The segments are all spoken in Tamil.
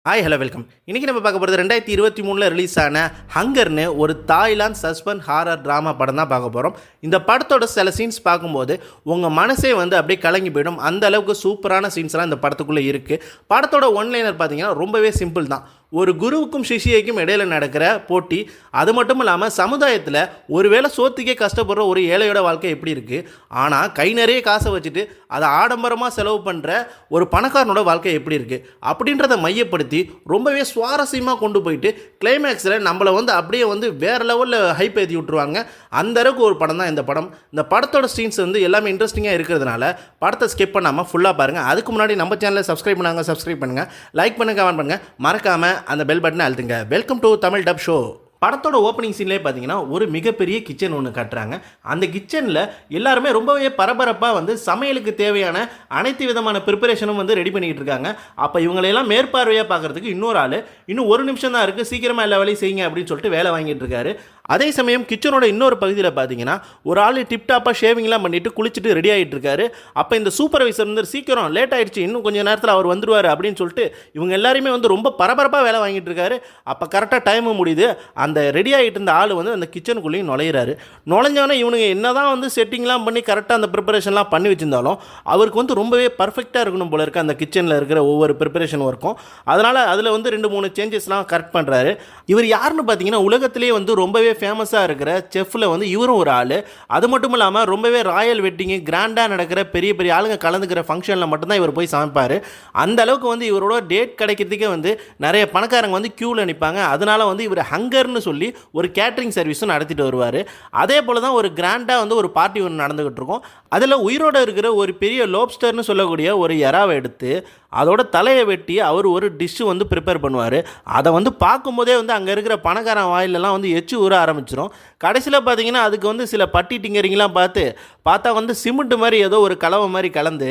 Hi hello welcome. இன்றைக்கி நம்ம பார்க்க போகிறது 2023 ரிலீஸ் ஆன ஹங்கர்னு ஒரு தாய்லாந்து சஸ்பென்ஸ் ஹாரர் ட்ராமா படம் தான் பார்க்க போகிறோம். இந்த படத்தோட சில சீன்ஸ் பார்க்கும்போது உங்கள் மனசே வந்து அப்படியே கலங்கி போயிடும். அந்த அளவுக்கு சூப்பரான சீன்ஸ்லாம் இந்த படத்துக்குள்ளே இருக்குது. படத்தோட ஒன்லைனர் பார்த்தீங்கன்னா ரொம்பவே சிம்பிள் தான். ஒரு குருவுக்கும் சிஷியைக்கும் இடையில் நடக்கிற போட்டி. அது மட்டும் இல்லாமல் சமுதாயத்தில் ஒருவேளை சோத்துக்கே கஷ்டப்படுற ஒரு ஏழையோட வாழ்க்கை எப்படி இருக்குது, ஆனால் கை நிறைய காசை வச்சுட்டு அதை ஆடம்பரமாக செலவு பண்ணுற ஒரு பணக்காரனோட வாழ்க்கை எப்படி இருக்குது அப்படின்றத மையப்படுத்தி ரொம்பவே சுவாரஸ்யமாக கொண்டு போயிட்டு கிளைமேக்ஸில் நம்மளை வந்து அப்படியே வந்து வேறு லெவலில் ஹைப் ஏற்றி விட்டுருவாங்க. அந்த அளவுக்கு ஒரு படம் தான் இந்த படம். இந்த படத்தோட சீன்ஸ் வந்து எல்லாமே இன்ட்ரெஸ்டிங்காக இருக்கிறதுனால படத்தை ஸ்கிப் பண்ணாமல் ஃபுல்லாக பாருங்கள். அதுக்கு முன்னாடி நம்ம சேனலை சப்ஸ்கிரைப் பண்ணுங்கள், லைக் பண்ணுங்கள், கமெண்ட் பண்ணுங்கள், மறக்காமல் அந்த பெல் பட்டனை அழுத்துங்க. Welcome to Tamil dub show. படத்தோட ஓப்பனிங் சீன்லேயே பார்த்தீங்கன்னா ஒரு மிகப்பெரிய கிச்சன் ஒன்று கட்டுறாங்க. அந்த கிச்சனில் எல்லாருமே ரொம்பவே பரபரப்பாக வந்து சமையலுக்கு தேவையான அனைத்து விதமான ப்ரிப்பரேஷனும் வந்து ரெடி பண்ணிக்கிட்டு இருக்காங்க. அப்போ இவங்களையெல்லாம் மேற்பார்வையாக பார்க்குறதுக்கு இன்னொரு ஆள் இன்னும் ஒரு நிமிஷம் தான் இருக்குது, சீக்கிரமாக எல்லா வேலையும் செய்யுங்க அப்படின்னு சொல்லிட்டு வேலை வாங்கிட்டு இருக்காரு. அதே சமயம் கிச்சனோட இன்னொரு பகுதியில் பார்த்தீங்கன்னா ஒரு ஆள் டிப்டாப்பாக ஷேவிங்லாம் பண்ணிட்டு குளிச்சுட்டு ரெடி ஆகிட்டு இருக்காரு. அப்போ இந்த சூப்பர்வைசர் வந்து சீக்கிரம் லேட் ஆகிடுச்சு, இன்னும் கொஞ்சம் நேரத்தில் அவர் வந்துடுவார் அப்படின்னு சொல்லிட்டு இவங்க எல்லாருமே வந்து ரொம்ப பரபரப்பாக வேலை வாங்கிட்டு இருக்காரு. அப்போ கரெக்டாக டைமும் முடியுது. அந்த ரெடி ஆகிட்டு இருந்த ஆள் வந்து அந்த கிச்சனுக்குள்ளேயும் நுழையிறாரு. நுழைஞ்சோன்னே இவனுங்க என்ன தான் வந்து செட்டிங்லாம் பண்ணி கரெக்டாக அந்த ப்ரிப்பரேஷன்லாம் பண்ணி வச்சுருந்தாலும் அவருக்கு வந்து ரொம்பவே பர்ஃபெக்டாக இருக்கணும் போல இருக்குது அந்த கிச்சனில் இருக்கிற ஒவ்வொரு ப்ரிப்பரேஷன் ஒர்க்கும். அதனால் அதில் வந்து 2-3 சேஞ்சஸ்லாம் கரெக்ட் பண்ணுறாரு. இவர் யாருன்னு பார்த்தீங்கன்னா உலகத்திலே வந்து ரொம்பவே ஃபேமஸாக இருக்கிற செஃப்பில் வந்து இவரும் ஒரு ஆள். அது மட்டும் இல்லாமல் ரொம்பவே ராயல் வெட்டிங்கு கிராண்டாக நடக்கிற பெரிய பெரிய ஆளுங்க கலந்துக்கிற ஃபங்க்ஷனில் மட்டும்தான் இவர் போய் சமைப்பார். அந்த அளவுக்கு வந்து இவரோட டேட் கிடைக்கிறதுக்கே வந்து நிறைய பணக்காரங்க வந்து க்யூவில் நிற்பாங்க. அதனால் வந்து இவர் ஹங்கர்னு சொல்லி ஒரு கேட்ரிங் சர்வீஸும் நடத்திட்டு வருவார். அதே போல் தான் ஒரு கிராண்டாக வந்து ஒரு பார்ட்டி ஒன்று நடந்துக்கிட்டு இருக்கும். அதில் உயிரோடு இருக்கிற ஒரு பெரிய லோப்ஸ்டர்னு சொல்லக்கூடிய ஒரு எறாவை எடுத்து அதோட தலையை வெட்டி அவர் ஒரு டிஷ்ஷு வந்து ப்ரிப்பேர் பண்ணுவார். அதை வந்து பார்க்கும்போதே வந்து அங்கே இருக்கிற பணக்காரன் வாயிலெல்லாம் வந்து எச்சு ஊற ஆரம்பிச்சிடும். கடைசியில் பார்த்தீங்கன்னா அதுக்கு வந்து சில பட்டி டிங்கரிங்லாம் பார்த்தா வந்து சிமெண்ட் மாதிரி ஏதோ ஒரு கலவை மாதிரி கலந்து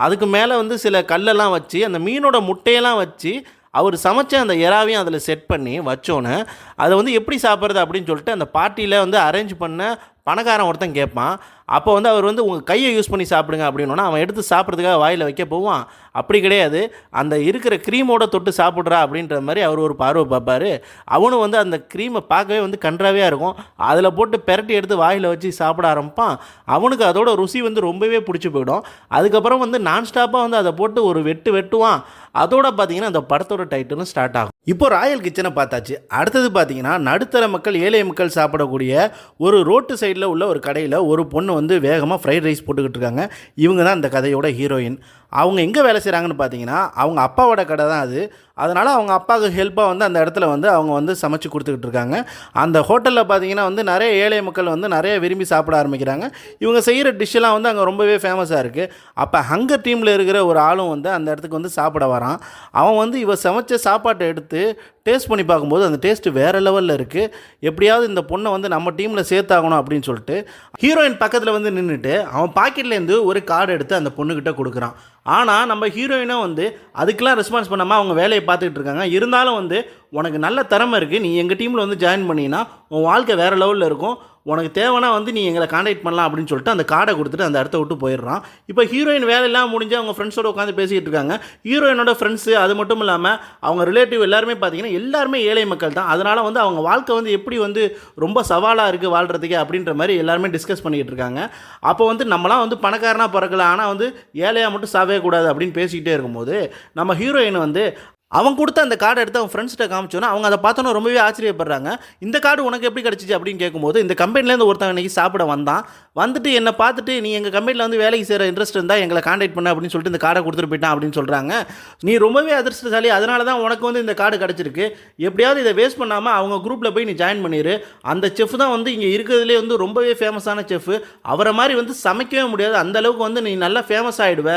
அதுக்கு மேலே வந்து சில கல்லெல்லாம் வச்சு அந்த மீனோட முட்டையெல்லாம் வச்சு அவர் சமைச்ச அந்த எறாவையும் அதில் செட் பண்ணி வச்சோன்னே அதை வந்து எப்படி சாப்பிட்றது அப்படின்னு சொல்லிட்டு அந்த பார்ட்டியில் வந்து அரேஞ்ச் பண்ண பணக்காரன் ஒருத்தன் கேட்பான். அப்போ வந்து அவர் வந்து உங்கள் கையை யூஸ் பண்ணி சாப்பிடுங்க அப்படின்னா அவன் எடுத்து சாப்பிட்றதுக்காக வாயில் வைக்க போவான். அப்படி கிடையாது, அந்த இருக்கிற க்ரீமோட தொட்டு சாப்பிட்றா அப்படின்ற மாதிரி அவர் ஒரு பார்வை பார்ப்பார். அவனும் வந்து அந்த க்ரீமை பார்க்கவே வந்து கன்றாவே இருக்கும். அதில் போட்டு பெரட்டி எடுத்து வாயில் வச்சு சாப்பிட ஆரம்பிப்பான். அவனுக்கு அதோட ருசி வந்து ரொம்பவே பிடிச்சி போயிடும். அதுக்கப்புறம் வந்து நான்ஸ்டாப்பாக வந்து அதை போட்டு ஒரு வெட்டுவான். அதோட பார்த்தீங்கன்னா அந்த படத்தோட டைட்டிலும் ஸ்டார்ட் ஆகும். இப்போ ராயல் கிச்சனை பார்த்தாச்சு. அடுத்தது பார்த்தீங்கன்னா நடுத்தர மக்கள் ஏழை மக்கள் சாப்பிடக்கூடிய ஒரு ரோட்டு சைடில் உள்ள ஒரு கடையில் ஒரு பொண்ணு வந்து வேகமாக ஃப்ரைட் ரைஸ் போட்டுக்கிட்டு இருக்காங்க. இவங்க தான் அந்த கதையோட ஹீரோயின். அவங்க எங்கே வேலை செய்கிறாங்கன்னு பார்த்தீங்கன்னா அவங்க அப்பாவோட கடை தான் அது. அதனால் அவங்க அப்பாவுக்கு ஹெல்ப்பாக வந்து அந்த இடத்துல வந்து அவங்க வந்து சமைச்சு கொடுத்துக்கிட்டு இருக்காங்க. அந்த ஹோட்டலில் பார்த்தீங்கன்னா வந்து நிறைய ஏழை மக்கள் வந்து நிறைய விரும்பி சாப்பிட ஆரம்பிக்கிறாங்க. இவங்க செய்கிற டிஷ்ஷெல்லாம் வந்து அங்கே ரொம்பவே ஃபேமஸாக இருக்குது. அப்போ ஹங்கர் டீமில் இருக்கிற ஒரு ஆளும் வந்து அந்த இடத்துக்கு வந்து சாப்பிட வரான். அவன் வந்து இவ சமைச்ச சாப்பாட்டை எடுத்து டேஸ்ட் பண்ணி பார்க்கும்போது அந்த டேஸ்ட்டு வேறு லெவலில் இருக்குது. எப்படியாவது இந்த பொண்ணை வந்து நம்ம டீமில் சேர்த்தாகணும் அப்படின்னு சொல்லிட்டு ஹீரோயின் பக்கத்தில் வந்து நின்றுட்டு அவன் பாக்கெட்லேருந்து ஒரு கார்டு எடுத்து அந்த பொண்ணுக்கிட்ட கொடுக்குறான். ஆனால் நம்ம ஹீரோயினும் வந்து அதுக்கெலாம் ரெஸ்பான்ஸ் பண்ணாமல் அவங்க வேலையை பார்த்துக்கிட்டு இருக்காங்க. இருந்தாலும் வந்து உனக்கு நல்ல திறமை இருக்குது, நீ எங்கள் டீமில் வந்து ஜாயின் பண்ணினா உன் வாழ்க்கை வேறு லெவலில் இருக்கும், உனக்கு தேவைன்னா வந்து நீ எங்களை காண்டாக்ட் பண்ணலாம் அப்படின்னு சொல்லிட்டு அந்த கார்டை கொடுத்துட்டு அந்த இடத்த விட்டு போயிடுறான். இப்போ ஹீரோயின் வேலையெல்லாம் முடிஞ்சு அவங்க ஃப்ரெண்ட்ஸோடு உட்காந்து பேசிக்கிட்டு இருக்காங்க. ஹீரோயினோட ஃப்ரெண்ட்ஸு அது மட்டும் இல்லாமல் அவங்க ரிலேட்டிவ் எல்லாருமே பார்த்தீங்கன்னா எல்லாருமே ஏழை மக்கள் தான். அதனால் வந்து அவங்க வாழ்க்கை வந்து எப்படி வந்து ரொம்ப சவாலாக இருக்குது வாழ்கிறதுக்கு அப்படின்ற மாதிரி எல்லாருமே டிஸ்கஸ் பண்ணிக்கிட்டு இருக்காங்க. அப்போ வந்து நம்மளாம் வந்து பணக்காரனாக பிறக்கல, ஆனால் வந்து ஏழையாக மட்டும் சாவே கூடாது அப்படின்னு பேசிக்கிட்டே இருக்கும்போது நம்ம ஹீரோயின் வந்து அவன் கொடுத்த அந்த கார்டை எடுத்து அவன் ஃப்ரெண்ட்ஸ்கிட்ட காமிச்சோன்னா அவங்க அதை பார்த்தோன்னா ரொம்பவே ஆச்சரியப்படுறாங்க. இந்த கார்டு உனக்கு எப்படி கிடச்சிச்சு அப்படின்னு கேட்கும்போது இந்த கம்பெனிலேருந்து ஒருத்தன் இன்றைக்கி சாப்பிட வந்துட்டு என்னை பார்த்துட்டு நீ எங்கள் கம்பெனியில் வந்து வேலைக்கு சேர இன்ட்ரெஸ்ட் இருந்தால் எங்களை காண்டாக்ட் பண்ண அப்படின்னு சொல்லிட்டு இந்த கார்டை கொடுத்துட்டு போயிட்டான் அப்படின்னு சொல்கிறாங்க. நீ ரொம்பவே அதிர்ஷ்டசாலி, அதனால தான் உனக்கு வந்து இந்த கார்டு கிடச்சிருக்கு. எப்படியாவது இதை வேஸ்ட் பண்ணாமல் அவங்க குரூப்பில் போய் நீ ஜாயின் பண்ணிடு. அந்த செஃப் தான் வந்து இங்கே இருக்கிறதுலே வந்து ரொம்பவே ஃபேமஸான செஃப், அவரை மாதிரி வந்து சமைக்கவே முடியாது, அந்தளவுக்கு வந்து நீ நல்லா ஃபேமஸ் ஆகிடுவ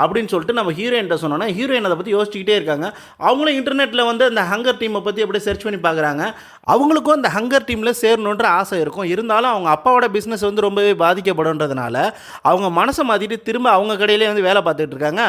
அப்படின்னு சொல்லிட்டு நம்ம ஹீரோயின்ட்ட சொன்னோன்னா ஹீரோயின் அதை பற்றி யோசிச்சுக்கிட்டே இருக்காங்க. அவங்களும் இன்டர்நெட்டில் வந்து அந்த ஹங்கர் டீமை பற்றி அப்படியே சர்ச் பண்ணி பார்க்குறாங்க. அவங்களுக்கும் அந்த ஹங்கர் டீமில் சேரணுன்ற ஆசை இருக்கும். இருந்தாலும் அவங்க அப்பாவோட பிஸ்னஸ் வந்து ரொம்பவே பாதிக்கப்படுன்றதுனால அவங்க மனசை மாற்றிட்டு திரும்ப அவங்க கடையிலே வந்து வேலை பார்த்துட்டு இருக்காங்க.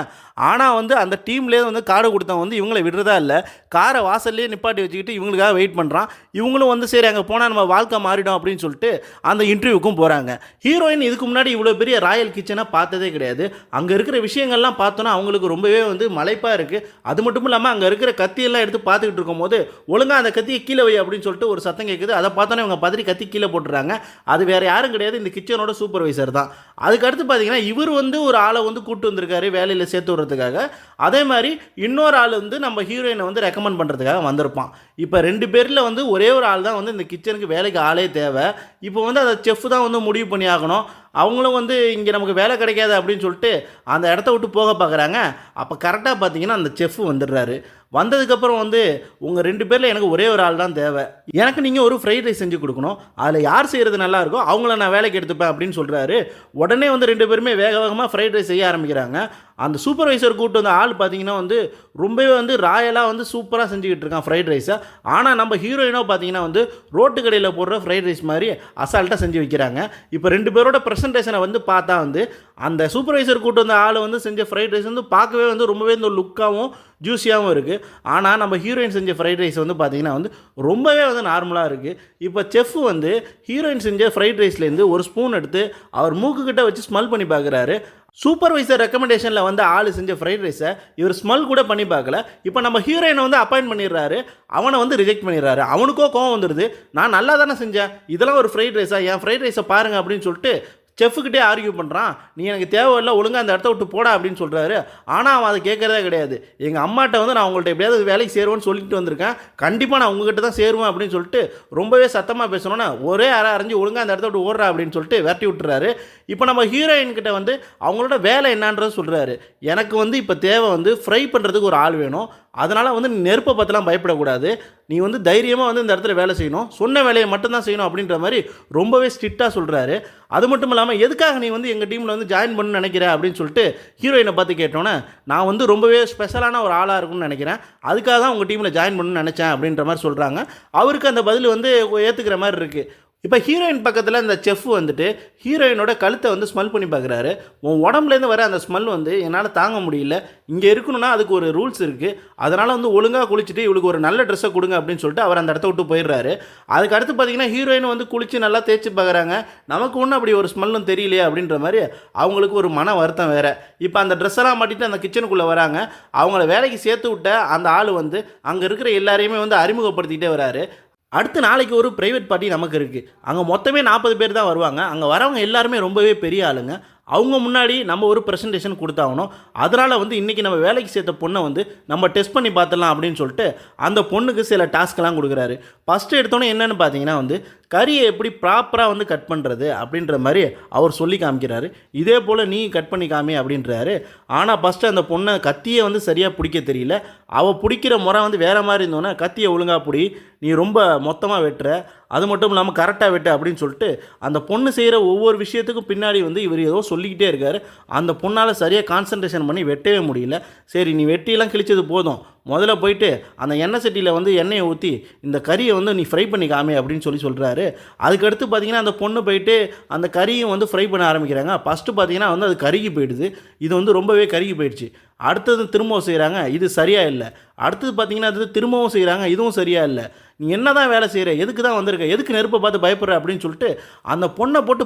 ஆனால் வந்து அந்த டீம்லேயே வந்து கார்டு கொடுத்தவங்க வந்து இவங்களை விடுறதா இல்லை, காரை வாசல்லே நிப்பாட்டி வச்சுக்கிட்டு இவங்களுக்காக வெயிட் பண்ணுறான். இவங்களும் வந்து சரி அங்கே போனால் நம்ம வாழ்க்கை மாறிடும் அப்படின்னு சொல்லிட்டு அந்த இன்டர்வியூக்கும் போகிறாங்க. ஹீரோயின் இதுக்கு முன்னாடி இவ்வளோ பெரிய ராயல் கிச்சனை பார்த்ததே கிடையாது. அங்கே இருக்கிற விஷயங்கள்லாம் பார்த்தோன்னா அவங்களுக்கு ரொம்பவே வந்து மலைப்பாக இருக்குது. அது மட்டும் இல்லாமல் அங்கே இருக்கிற கத்தியெல்லாம் எடுத்து பார்த்துக்கிட்டு இருக்கும்போது ஒழுங்காக அந்த கத்தியை கீழே வை அப்படின்னு சொல்லிட்டு ஒரு சத்தம் கேட்குது. அதை பார்த்தோன்னே இவங்க பதறி கத்தி கீழே போட்டுறாங்க. அது வேறு யாரும் கிடையாது, இந்த கிச்சனோட சூப்பர்வைசர் தான். அதுக்கடுத்து பார்த்தீங்கன்னா இவர் வந்து ஒரு ஆளை வந்து கூப்பிட்டு வந்திருக்காரு வேலையில் சேர்த்து விடுறதுக்காக. அதே மாதிரி இன்னொரு ஆள் வந்து நம்ம ஹீரோயினை வந்து ரெக்கமெண்ட் பண்ணுறதுக்காக வந்திருப்பான். இப்போ 2 பேரில் வந்து ஒரே ஒரு ஆள் தான் வந்து இந்த கிச்சனுக்கு வேலைக்கு ஆளே தேவை. இப்போ வந்து அதை செஃப் தான் வந்து முடிவு பண்ணி ஆகணும். அவங்களும் வந்து இங்கே நமக்கு வேலை கிடைக்காது அப்படின்னு சொல்லிட்டு அந்த இடத்த விட்டு போக பார்க்குறாங்க. அப்போ கரெக்டாக பார்த்தீங்கன்னா அந்த செஃப் வந்துடுறாரு. வந்ததுக்கப்புறம் வந்து உங்கள் 2 பேரில் எனக்கு ஒரே ஒரு ஆள் தான் தேவை, எனக்கு நீங்கள் ஒரு ஃப்ரைட் ரைஸ் செஞ்சு கொடுக்கணும், அதில் யார் செய்கிறது நல்லா இருக்கோ அவங்கள நான் வேலைக்கு எடுத்துப்பேன் அப்படின்னு சொல்கிறாரு. உடனே வந்து 2 பேருமே வேக வேகமாக ஃப்ரைட் ரைஸ் செய்ய ஆரம்பிக்கிறாங்க. அந்த சூப்பர்வைசர் கூப்பிட்டு வந்த ஆள் பார்த்தீங்கன்னா வந்து ரொம்பவே வந்து ராயலாக வந்து சூப்பராக செஞ்சுக்கிட்டு இருக்கான் ஃப்ரைட் ரைஸை. ஆனால் நம்ம ஹீரோயினோ பார்த்தீங்கன்னா வந்து ரோட்டு கடையில் போடுற ஃப்ரைட் ரைஸ் மாதிரி அசால்ட்டாக செஞ்சு வைக்கிறாங்க. இப்போ 2 பேரோட ப்ரெசன்டேஷனை வந்து பார்த்தா வந்து அந்த சூப்பர்வைசர் கூப்பிட்டு வந்த ஆள் வந்து செஞ்ச ஃப்ரைட் ரைஸ் வந்து பார்க்கவே வந்து ரொம்பவே இந்த லுக்காகவும் ஜூஸியாகவும் இருக்குது. ஆனால் நம்ம ஹீரோயின் செஞ்ச ஃப்ரைட் ரைஸ் வந்து பார்த்திங்கன்னா வந்து ரொம்பவே வந்து நார்மலாக இருக்குது. இப்போ செஃப் வந்து ஹீரோயின் செஞ்ச ஃப்ரைட் ரைஸ்லேருந்து ஒரு ஸ்பூன் எடுத்து அவர் மூக்குக்கிட்ட வச்சு ஸ்மெல் பண்ணி பார்க்குறாரு. சூப்பர்வைசர் ரெக்கமெண்டேஷனில் வந்து ஆள் செஞ்ச ஃப்ரைட் ரைஸை இவர் ஸ்மெல் கூட பண்ணி பார்க்கல. இப்போ நம்ம ஹீரோயினை வந்து அப்பாயின்ட் பண்ணிடுறாரு, அவனை வந்து ரிஜெக்ட் பண்ணிடுறாரு. அவனுக்கோ கோவம் வந்துடுது, நான் நல்லா தானே செஞ்சேன், இதெல்லாம் ஒரு ஃப்ரைட் ரைஸா, என் ஃப்ரைட் ரைஸை பாருங்கள் அப்படின்னு சொல்லிட்டு செஃப்கிட்டே ஆர்கியூ பண்ணுறான். நீ எனக்கு தேவையில்லை, ஒழுங்காக அந்த இடத்த விட்டு போடா அப்படின்னு சொல்கிறாரு. ஆனால் அவன் அதை கேட்குறதே கிடையாது. எங்கள் அம்மாட்ட வந்து நான் உங்கள்கிட்ட எப்படியாவது வேலைக்கு சேருவேன்னு சொல்லிட்டு வந்திருக்கேன், கண்டிப்பாக நான் உங்ககிட்ட தான் சேருவேன் அப்படின்னு சொல்லிட்டு ரொம்பவே சத்தமாக பேசணுன்னா ஒரே அரைஞ்சு ஒழுங்காக அந்த இடத்த விட்டு ஓடுறா அப்படின்னு சொல்லிட்டு விரட்டி விட்டுறாரு. இப்போ நம்ம ஹீரோயின்கிட்ட வந்து அவங்களோட வேலை என்னன்றது சொல்கிறாரு. எனக்கு வந்து இப்போ தேவை வந்து ஃப்ரை பண்ணுறதுக்கு ஒரு ஆள் வேணும், அதனால் வந்து நெருப்பை பற்றிலாம் பயப்படக்கூடாது, நீ வந்து தைரியமாக வந்து இந்த இடத்துல வேலை செய்யணும், சொன்ன வேலையை மட்டும்தான் செய்யணும் அப்படின்ற மாதிரி ரொம்பவே ஸ்ட்ரிக்டாக சொல்கிறாரு. அது மட்டும் இல்லாமல் எதுக்காக நீ வந்து எங்கள் டீமில் வந்து ஜாயின் பண்ணணும்னு நினைக்கிற அப்படின்னு சொல்லிட்டு ஹீரோயினை பார்த்து கேட்டோன்னே நான் வந்து ரொம்பவே ஸ்பெஷலான ஒரு ஆளாக இருக்கும்னு நினைக்கிறேன், அதுக்காக தான் உங்கள் டீமில் ஜாயின் பண்ணணும்னு நினச்சேன் அப்படின்ற மாதிரி சொல்கிறாங்க. அவருக்கு அந்த பதில் வந்து ஏற்றுக்கிற மாதிரி இருக்குது. இப்போ ஹீரோயின் பக்கத்தில் இந்த செஃப் வந்துட்டு ஹீரோயினோட கழுத்தை வந்து ஸ்மெல் பண்ணி பார்க்குறாரு. உன் உடம்புலேருந்து வர அந்த ஸ்மெல் வந்து என்னால் தாங்க முடியல, இங்கே இருக்கணும்னா அதுக்கு ஒரு ரூல்ஸ் இருக்குது, அதனால் வந்து ஒழுங்காக குளிச்சுட்டு இவளுக்கு ஒரு நல்ல ட்ரெஸ்ஸை கொடுங்க அப்படின்னு சொல்லிட்டு அவர் அந்த இடத்த விட்டு போயிடுறாரு. அதுக்கு அடுத்து பார்த்தீங்கன்னா ஹீரோயின் வந்து குளித்து நல்லா தேய்ச்சி பார்க்குறாங்க. நமக்கு ஒன்றும் அப்படி ஒரு ஸ்மெல்லும் தெரியலையே அப்படின்ற மாதிரி அவங்களுக்கு ஒரு மன வருத்தம் வேறு. இப்போ அந்த ட்ரெஸ்ஸெல்லாம் மாட்டிட்டு அந்த கிச்சனுக்குள்ளே வராங்க. அவங்கள வேலைக்கு சேர்த்து விட்ட அந்த ஆள் வந்து அங்கே இருக்கிற எல்லாரையுமே வந்து அறிமுகப்படுத்திக்கிட்டே வராரு. அடுத்த நாளைக்கு ஒரு ப்ரைவேட் பார்ட்டி நமக்கு இருக்குது. அங்கே மொத்தமே 40 பேர் தான் வருவாங்க. அங்கே வரவங்க எல்லாருமே ரொம்பவே பெரிய ஆளுங்க. அவங்க முன்னாடி நம்ம ஒரு ப்ரெசன்டேஷன் கொடுத்தாகணும். அதனால் வந்து இன்றைக்கி நம்ம வேலைக்கு சேர்த்த பொண்ணை வந்து நம்ம டெஸ்ட் பண்ணி பார்த்துடலாம் அப்படின்னு சொல்லிட்டு அந்த பொண்ணுக்கு சில டாஸ்க்கெல்லாம் கொடுக்குறாரு. ஃபஸ்ட்டு எடுத்தோன்னே என்னென்னு பார்த்தீங்கன்னா வந்து கறியை எப்படி ப்ராப்பராக வந்து கட் பண்ணுறது அப்படின்ற மாதிரி அவர் சொல்லி காமிக்கிறாரு. இதே போல் நீ கட் பண்ணி காமி அப்படின்றாரு. ஆனால் ஃபஸ்ட்டு அந்த பொண்ணை கத்தியை வந்து சரியாக பிடிக்க தெரியல. அவள் பிடிக்கிற முறை வந்து வேறு மாதிரி இருந்தோன்னே கத்தியை ஒழுங்காக பிடி, நீ ரொம்ப மொத்தமாக வெட்டுற, அது மட்டும் இல்லாமல் கரெக்டாக வெட்டு அப்படின்னு சொல்லிட்டு அந்த பொண்ணு செய்கிற ஒவ்வொரு விஷயத்துக்கும் பின்னாடி வந்து இவர் ஏதோ சொல்லிக்கிட்டே இருக்கார். அந்த பொண்ணால் சரியாக கான்சன்ட்ரேஷன் பண்ணி வெட்டவே முடியல. சரி நீ வெட்டியெல்லாம் கிழிச்சது போதும், முதல்ல போயிட்டு அந்த எண்ணெய் சட்டியில் வந்து எண்ணெயை ஊற்றி இந்த கறியை வந்து நீ ஃப்ரை பண்ணி காமி அப்படின்னு சொல்கிறாரு. அதுக்கடுத்து பார்த்திங்கன்னா அந்த பொண்ணு போயிட்டு அந்த கறியும் வந்து ஃப்ரை பண்ண ஆரம்பிக்கிறாங்க. ஃபஸ்ட்டு பார்த்திங்கன்னா வந்து அது கருகி போயிடுது, இது வந்து ரொம்பவே கருகி போயிடுச்சு. அடுத்தது திரும்பவும் செய்கிறாங்க, இது சரியாக இல்லை. அடுத்தது பார்த்திங்கன்னா அது திரும்பவும் செய்கிறாங்க, இதுவும் சரியாக இல்லை. நீ என்ன தான் வேலை செய்கிற, எதுக்கு தான் வந்திருக்க, எதுக்கு நெருப்பை பார்த்து பயப்படுற அப்படின்னு சொல்லிட்டு அந்த பொண்ணை போட்டு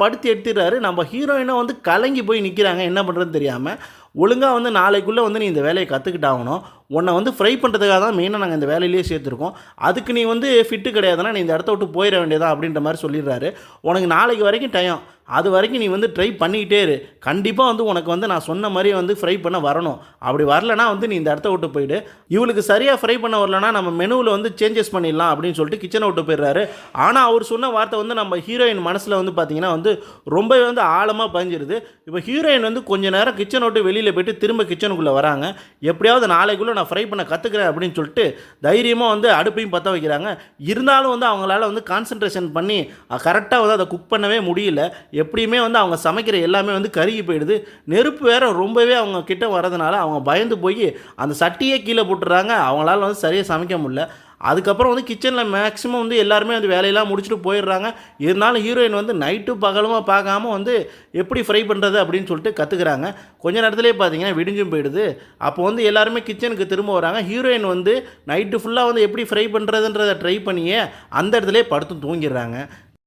படுத்தி எடுத்துடுறாரு. நம்ம ஹீரோயினை வந்து கலங்கி போய் நிற்கிறாங்க, என்ன பண்ணுறதுன்னு தெரியாமல். ஒழுங்காக வந்து நாளைக்குள்ளே வந்து நீ இந்த வேலையை கற்றுக்கிட்டாகணும், உன்னை வந்து ஃப்ரை பண்ணுறதுக்காக தான் மெயினாக நாங்கள் இந்த வேலையிலேயே சேர்த்துருக்கோம், அதுக்கு நீ வந்து ஃபிட்டு கிடையாதுன்னா நீ இந்த இடத்த விட்டு போயிட வேண்டியதான் அப்படின்ற மாதிரி சொல்லிடுறாரு. உனக்கு நாளைக்கு வரைக்கும் டைம், அது வரைக்கும் நீ வந்து ட்ரை பண்ணிக்கிட்டே இரு, கண்டிப்பாக வந்து உனக்கு வந்து நான் சொன்ன மாதிரி வந்து ஃப்ரை பண்ண வரணும், அப்படி வரலனா வந்து நீ இந்த இடத்த விட்டு போயிடு. இவளுக்கு சரியாக ஃப்ரை பண்ண வரலனா நம்ம மெனுவில் வந்து சேஞ்சஸ் பண்ணிடலாம் அப்படின்னு சொல்லிட்டு கிச்சனை விட்டு போயிடுறாரு. ஆனால் அவர் சொன்ன வார்த்தை வந்து நம்ம ஹீரோயின் மனசில் வந்து பார்த்திங்கன்னா வந்து ரொம்பவே வந்து ஆழமாக பதிஞ்சிருது. இப்போ ஹீரோயின் வந்து கொஞ்ச நேரம் கிச்சனை விட்டு வெளியில் போயிட்டு திரும்ப கிச்சனுக்குள்ளே வராங்க. எப்படியாவது நாளைக்குள்ளே நான் ஃப்ரை பண்ண கற்றுக்கிறேன் அப்படின்னு சொல்லிட்டு தைரியமாக வந்து அடுப்பையும் பற்ற வைக்கிறாங்க. இருந்தாலும் வந்து அவங்களால வந்து கான்சன்ட்ரேஷன் பண்ணி கரெக்டாக வந்து அதை குக் பண்ணவே முடியல. எப்படியுமே வந்து அவங்க சமைக்கிற எல்லாமே வந்து கருகி போயிடுது. நெருப்பு வேறு ரொம்பவே அவங்க கிட்ட வரதுனால அவங்க பயந்து போய் அந்த சட்டியே கீழே போட்டுறாங்க. அவங்களால வந்து சரியாக சமைக்க முடியல. அதுக்கப்புறம் வந்து கிச்சனில் மேக்ஸிமம் வந்து எல்லாருமே வந்து வேலையெல்லாம் முடிச்சுட்டு போயிடுறாங்க. இருந்தாலும் ஹீரோயின் வந்து நைட்டும் பகலுமா பார்க்காம வந்து எப்படி ஃப்ரை பண்ணுறது அப்படின்னு சொல்லிட்டு கற்றுக்குறாங்க. கொஞ்ச நேரத்துலேயே பார்த்தீங்கன்னா விடிஞ்சும் போயிடுது. அப்போ வந்து எல்லாருமே கிச்சனுக்கு திரும்ப வராங்க. ஹீரோயின் வந்து நைட்டு ஃபுல்லாக வந்து எப்படி ஃப்ரை பண்ணுறதுன்றதை ட்ரை பண்ணியே அந்த இடத்துலேயே படுத்து தூங்கிடுறாங்க.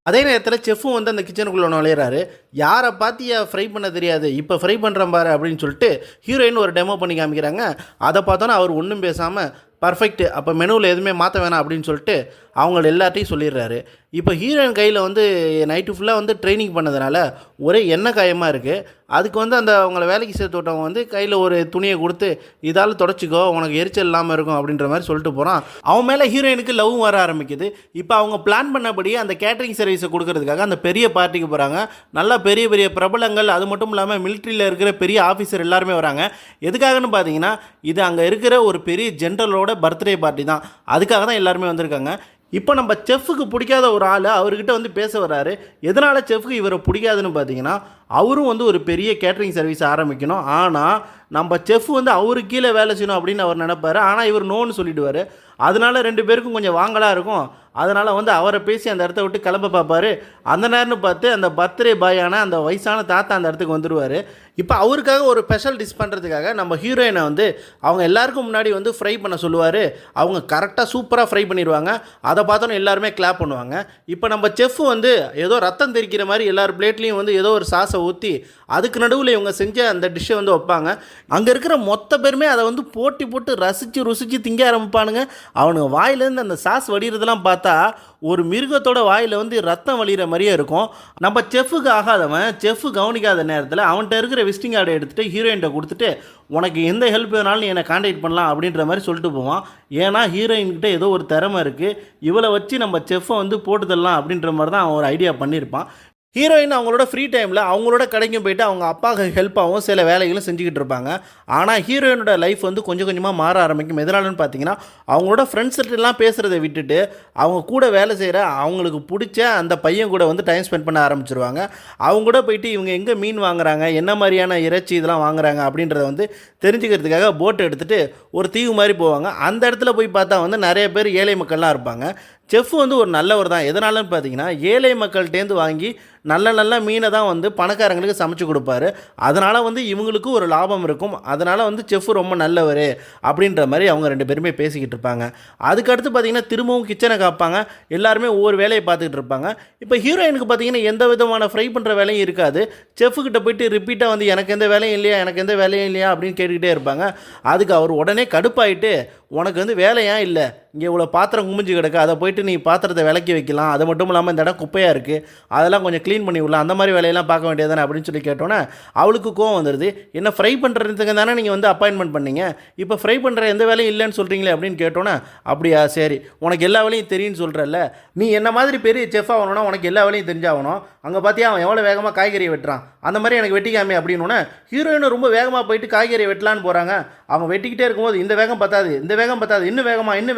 அதே நேரத்தில் செஃப்பும் வந்து அந்த கிச்சனுக்குள்ளே நுழையிறாரு. யாரை பார்த்தியா ஃப்ரை பண்ண தெரியாது, இப்போ ஃப்ரை பண்ணுறேன் பாரு அப்படின்னு சொல்லிட்டு ஹீரோயின் ஒரு டெமோ பண்ணி காமிக்கிறாங்க. அதை பார்த்தோன்னா அவர் ஒன்றும் பேசாமல் பர்ஃபெக்ட்டு, அப்போ மெனுவில் எதுவுமே மாற்ற வேணாம் அப்படின்னு சொல்லிட்டு அவங்கள எல்லாத்தையும் சொல்லிடுறாரு. இப்போ ஹீரோயின் கையில் வந்து நைட்டு ஃபுல்லாக வந்து ட்ரைனிங் பண்ணதுனால ஒரே எண்ணெய் காயமாக இருக்குது. அதுக்கு வந்து அந்த அவங்கள வேலைக்கு சேர்த்து விட்டவங்க வந்து கையில் ஒரு துணியை கொடுத்து இதால் தொடச்சிக்கோ, உனக்கு எரிச்சல் இல்லாமல் இருக்கும் அப்படின்ற மாதிரி சொல்லிட்டு போகிறான். அவன் மேலே ஹீரோயினுக்கு லவ்வும் வர ஆரம்பிக்குது. இப்போ அவங்க பிளான் பண்ணபடி அந்த கேட்டரிங் சர்வீஸை கொடுக்கறதுக்காக அந்த பெரிய பார்ட்டிக்கு போகிறாங்க. நல்லா பெரிய பெரிய பிரபலங்கள், அது மட்டும் இல்லாமல் மிலிட்ரியில் இருக்கிற பெரிய ஆஃபீஸர் எல்லாருமே வராங்க. எதுக்காகன்னு பார்த்தீங்கன்னா இது அங்கே இருக்கிற ஒரு பெரிய ஜென்ரலோட பர்த்டே பார்ட்டி தான். அதுக்காக தான் எல்லாருமே வந்திருக்காங்க. இப்போ நம்ம செஃப்புக்கு பிடிக்காத ஒரு ஆள் அவர்கிட்ட வந்து பேச வர்றாரு. எதனால் செஃப்புக்கு இவரை பிடிக்காதுன்னு பார்த்தீங்கன்னா அவரும் வந்து ஒரு பெரிய கேட்ரிங் சர்வீஸ் ஆரம்பிக்கணும். ஆனால் நம்ம செஃப் வந்து அவருக்கு கீழே வேலை செய்யணும் அப்படின்னு அவர் நினைப்பார். ஆனால் இவர் நோன்னு சொல்லிவிடுவார். அதனால 2 பேருக்கும் கொஞ்சம் வாங்கலாக இருக்கும். அதனால் வந்து அவரை பேசி அந்த இடத்த விட்டு கிளம்ப பார்ப்பார். அந்த நேரம்னு பார்த்து அந்த பர்த்டே பாயான அந்த வயசான தாத்தா அந்த இடத்துக்கு வந்துடுவார். இப்போ அவருக்காக ஒரு ஸ்பெஷல் டிஷ் பண்ணுறதுக்காக நம்ம ஹீரோயினை வந்து அவங்க எல்லாருக்கும் முன்னாடி வந்து ஃப்ரை பண்ண சொல்லுவார். அவங்க கரெக்டாக சூப்பராக ஃப்ரை பண்ணிடுவாங்க. அதை பார்த்தோன்னே எல்லாருமே கிளாப் பண்ணுவாங்க. இப்போ நம்ம செஃப் வந்து ஏதோ ரத்தம் தெரிக்கிற மாதிரி எல்லார் பிளேட்லேயும் வந்து ஏதோ ஒரு சாஸை ஊற்றி அதுக்கு நடுவில் இவங்க செஞ்ச அந்த டிஷ்ஷை வந்து வைப்பாங்க. அங்கே இருக்கிற மொத்த பேருமே அதை வந்து போட்டி போட்டு ருசித்து திங்க ஆரம்பிப்பானுங்க. அவனுங்க வாயிலேருந்து அந்த சாஸ் வடிகிறதெல்லாம் பார்த்தா ஒரு மிருகத்தோட வாயில் வந்து ரத்தம் வலிகிற மாதிரியே இருக்கும். நம்ம செஃப்புக்கு ஆகாதவன் செஃப்பு கவனிக்காத நேரத்தில் அவன்கிட்ட இருக்கிற விசிட்டிங் கார்டை எடுத்துகிட்டு ஹீரோயின்கிட்ட கொடுத்துட்டு உனக்கு எந்த ஹெல்ப் வேணாலும் நீ என்னை கான்டாக்ட் பண்ணலாம் அப்படின்ற மாதிரி சொல்லிட்டு போவான். ஏன்னா ஹீரோயின்கிட்ட ஏதோ ஒரு திறமை இருக்குது, இவளை வச்சு நம்ம செஃப்பை வந்து போட்டு தரலாம் அப்படின்ற மாதிரி தான் அவன் ஒரு ஐடியா பண்ணியிருப்பான். ஹீரோயின் அவங்களோட ஃப்ரீ டைமில் அவங்களோட கடைக்கும் போயிட்டு அவங்க அப்பாவுக்கு ஹெல்ப்பாகவும் சில வேலைகளும் செஞ்சுக்கிட்டு இருப்பாங்க. ஆனால் ஹீரோயினோட லைஃப் வந்து கொஞ்சம் கொஞ்சமாக மாற ஆரம்பிக்கும். எதனாலன்னு பார்த்தீங்கன்னா அவங்களோட ஃப்ரெண்ட்ஸ்கிட்டலாம் பேசுகிறத விட்டுட்டு அவங்க கூட வேலை செய்கிற அவங்களுக்கு பிடிச்ச அந்த பையன் கூட வந்து டைம் ஸ்பெண்ட் பண்ண ஆரம்பிச்சிருவாங்க. அவங்க கூட போயிட்டு இவங்க எங்கே மீன் வாங்குறாங்க, என்ன மாதிரியான இறைச்சி இதெல்லாம் வாங்குறாங்க அப்படின்றத வந்து தெரிஞ்சுக்கிறதுக்காக போட்டை எடுத்துகிட்டு ஒரு தீவு மாதிரி போவாங்க. அந்த இடத்துல போய் பார்த்தா வந்து நிறைய பேர் ஏழை மக்கள்லாம் இருப்பாங்க. செஃப் வந்து ஒரு நல்லவர் தான். எதனாலன்னு பார்த்தீங்கன்னா ஏழை மக்கள்கிட்டேருந்து வாங்கி நல்ல மீனை தான் வந்து பணக்காரங்களுக்கு சமைச்சு கொடுப்பாரு. அதனால் வந்து இவங்களுக்கு ஒரு லாபம் இருக்கும். அதனால் வந்து செஃப் ரொம்ப நல்லவர் அப்படின்ற மாதிரி அவங்க 2 பேருமே பேசிக்கிட்டு இருப்பாங்க. அதுக்கடுத்து பார்த்திங்கன்னா திரும்பவும் கிச்சனை காப்பாங்க. எல்லாருமே ஒவ்வொரு வேலையை பார்த்துக்கிட்டு இருப்பாங்க. இப்போ ஹீரோயினுக்கு பார்த்திங்கன்னா எந்த விதமான ஃப்ரை பண்ணுற வேலையும் இருக்காது. செஃப்கிட்ட போயிட்டு ரிப்பீட்டாக வந்து எனக்கு எந்த வேலையும் இல்லையா அப்படின்னு கேட்டுக்கிட்டே இருப்பாங்க. அதுக்கு அவர் உடனே கடுப்பாயிட்டு உனக்கு வந்து வேலையா இல்லை, இங்கே இவ்வளோ பாத்திரம் குமிஞ்சு கிடக்கு, அதை போயிட்டு நீ பாத்திரத்தை விளக்கி வைக்கலாம், அது மட்டும் இல்லாமல் இந்த இடம் குப்பையாக இருக்குது, அதெல்லாம் கொஞ்சம் க்ளீன் பண்ணி விடலாம், அந்த மாதிரி வேலையெல்லாம் பார்க்க வேண்டியதானே அப்படின்னு சொல்லி கேட்டோன்னே அவளுக்கு கோவம் வந்துடுது. என்ன ஃப்ரை பண்ணுறதுக்கு தானே நீங்கள் வந்து அப்பாயின்மெண்ட் பண்ணீங்க, இப்போ ஃப்ரை பண்ணுற எந்த வேலையும் இல்லைன்னு சொல்கிறீங்களே அப்படின்னு கேட்டோன்னே அப்படியா சரி உனக்கு எல்லா வேலையும் தெரியும்னு சொல்கிறல்ல, நீ என்ன மாதிரி பெரிய செஃப் ஆகணும்னா உனக்கு எல்லா வேலையும் தெரிஞ்சாகணும். அங்கே பார்த்தியா அவன் எவ்வளோ வேகமாக காய்கறியை வெட்டுறான், அந்த மாதிரி எனக்கு வெட்டிக்காமே அப்படின்னோன்னே ஹீரோயினும் ரொம்ப வேகமாக போயிட்டு காய்கறியை வெட்டலான்னு போகிறாங்க. அவங்க வெட்டிக்கிட்டே இருக்கும்போது இந்த வேகம் பத்தாது இன்னும்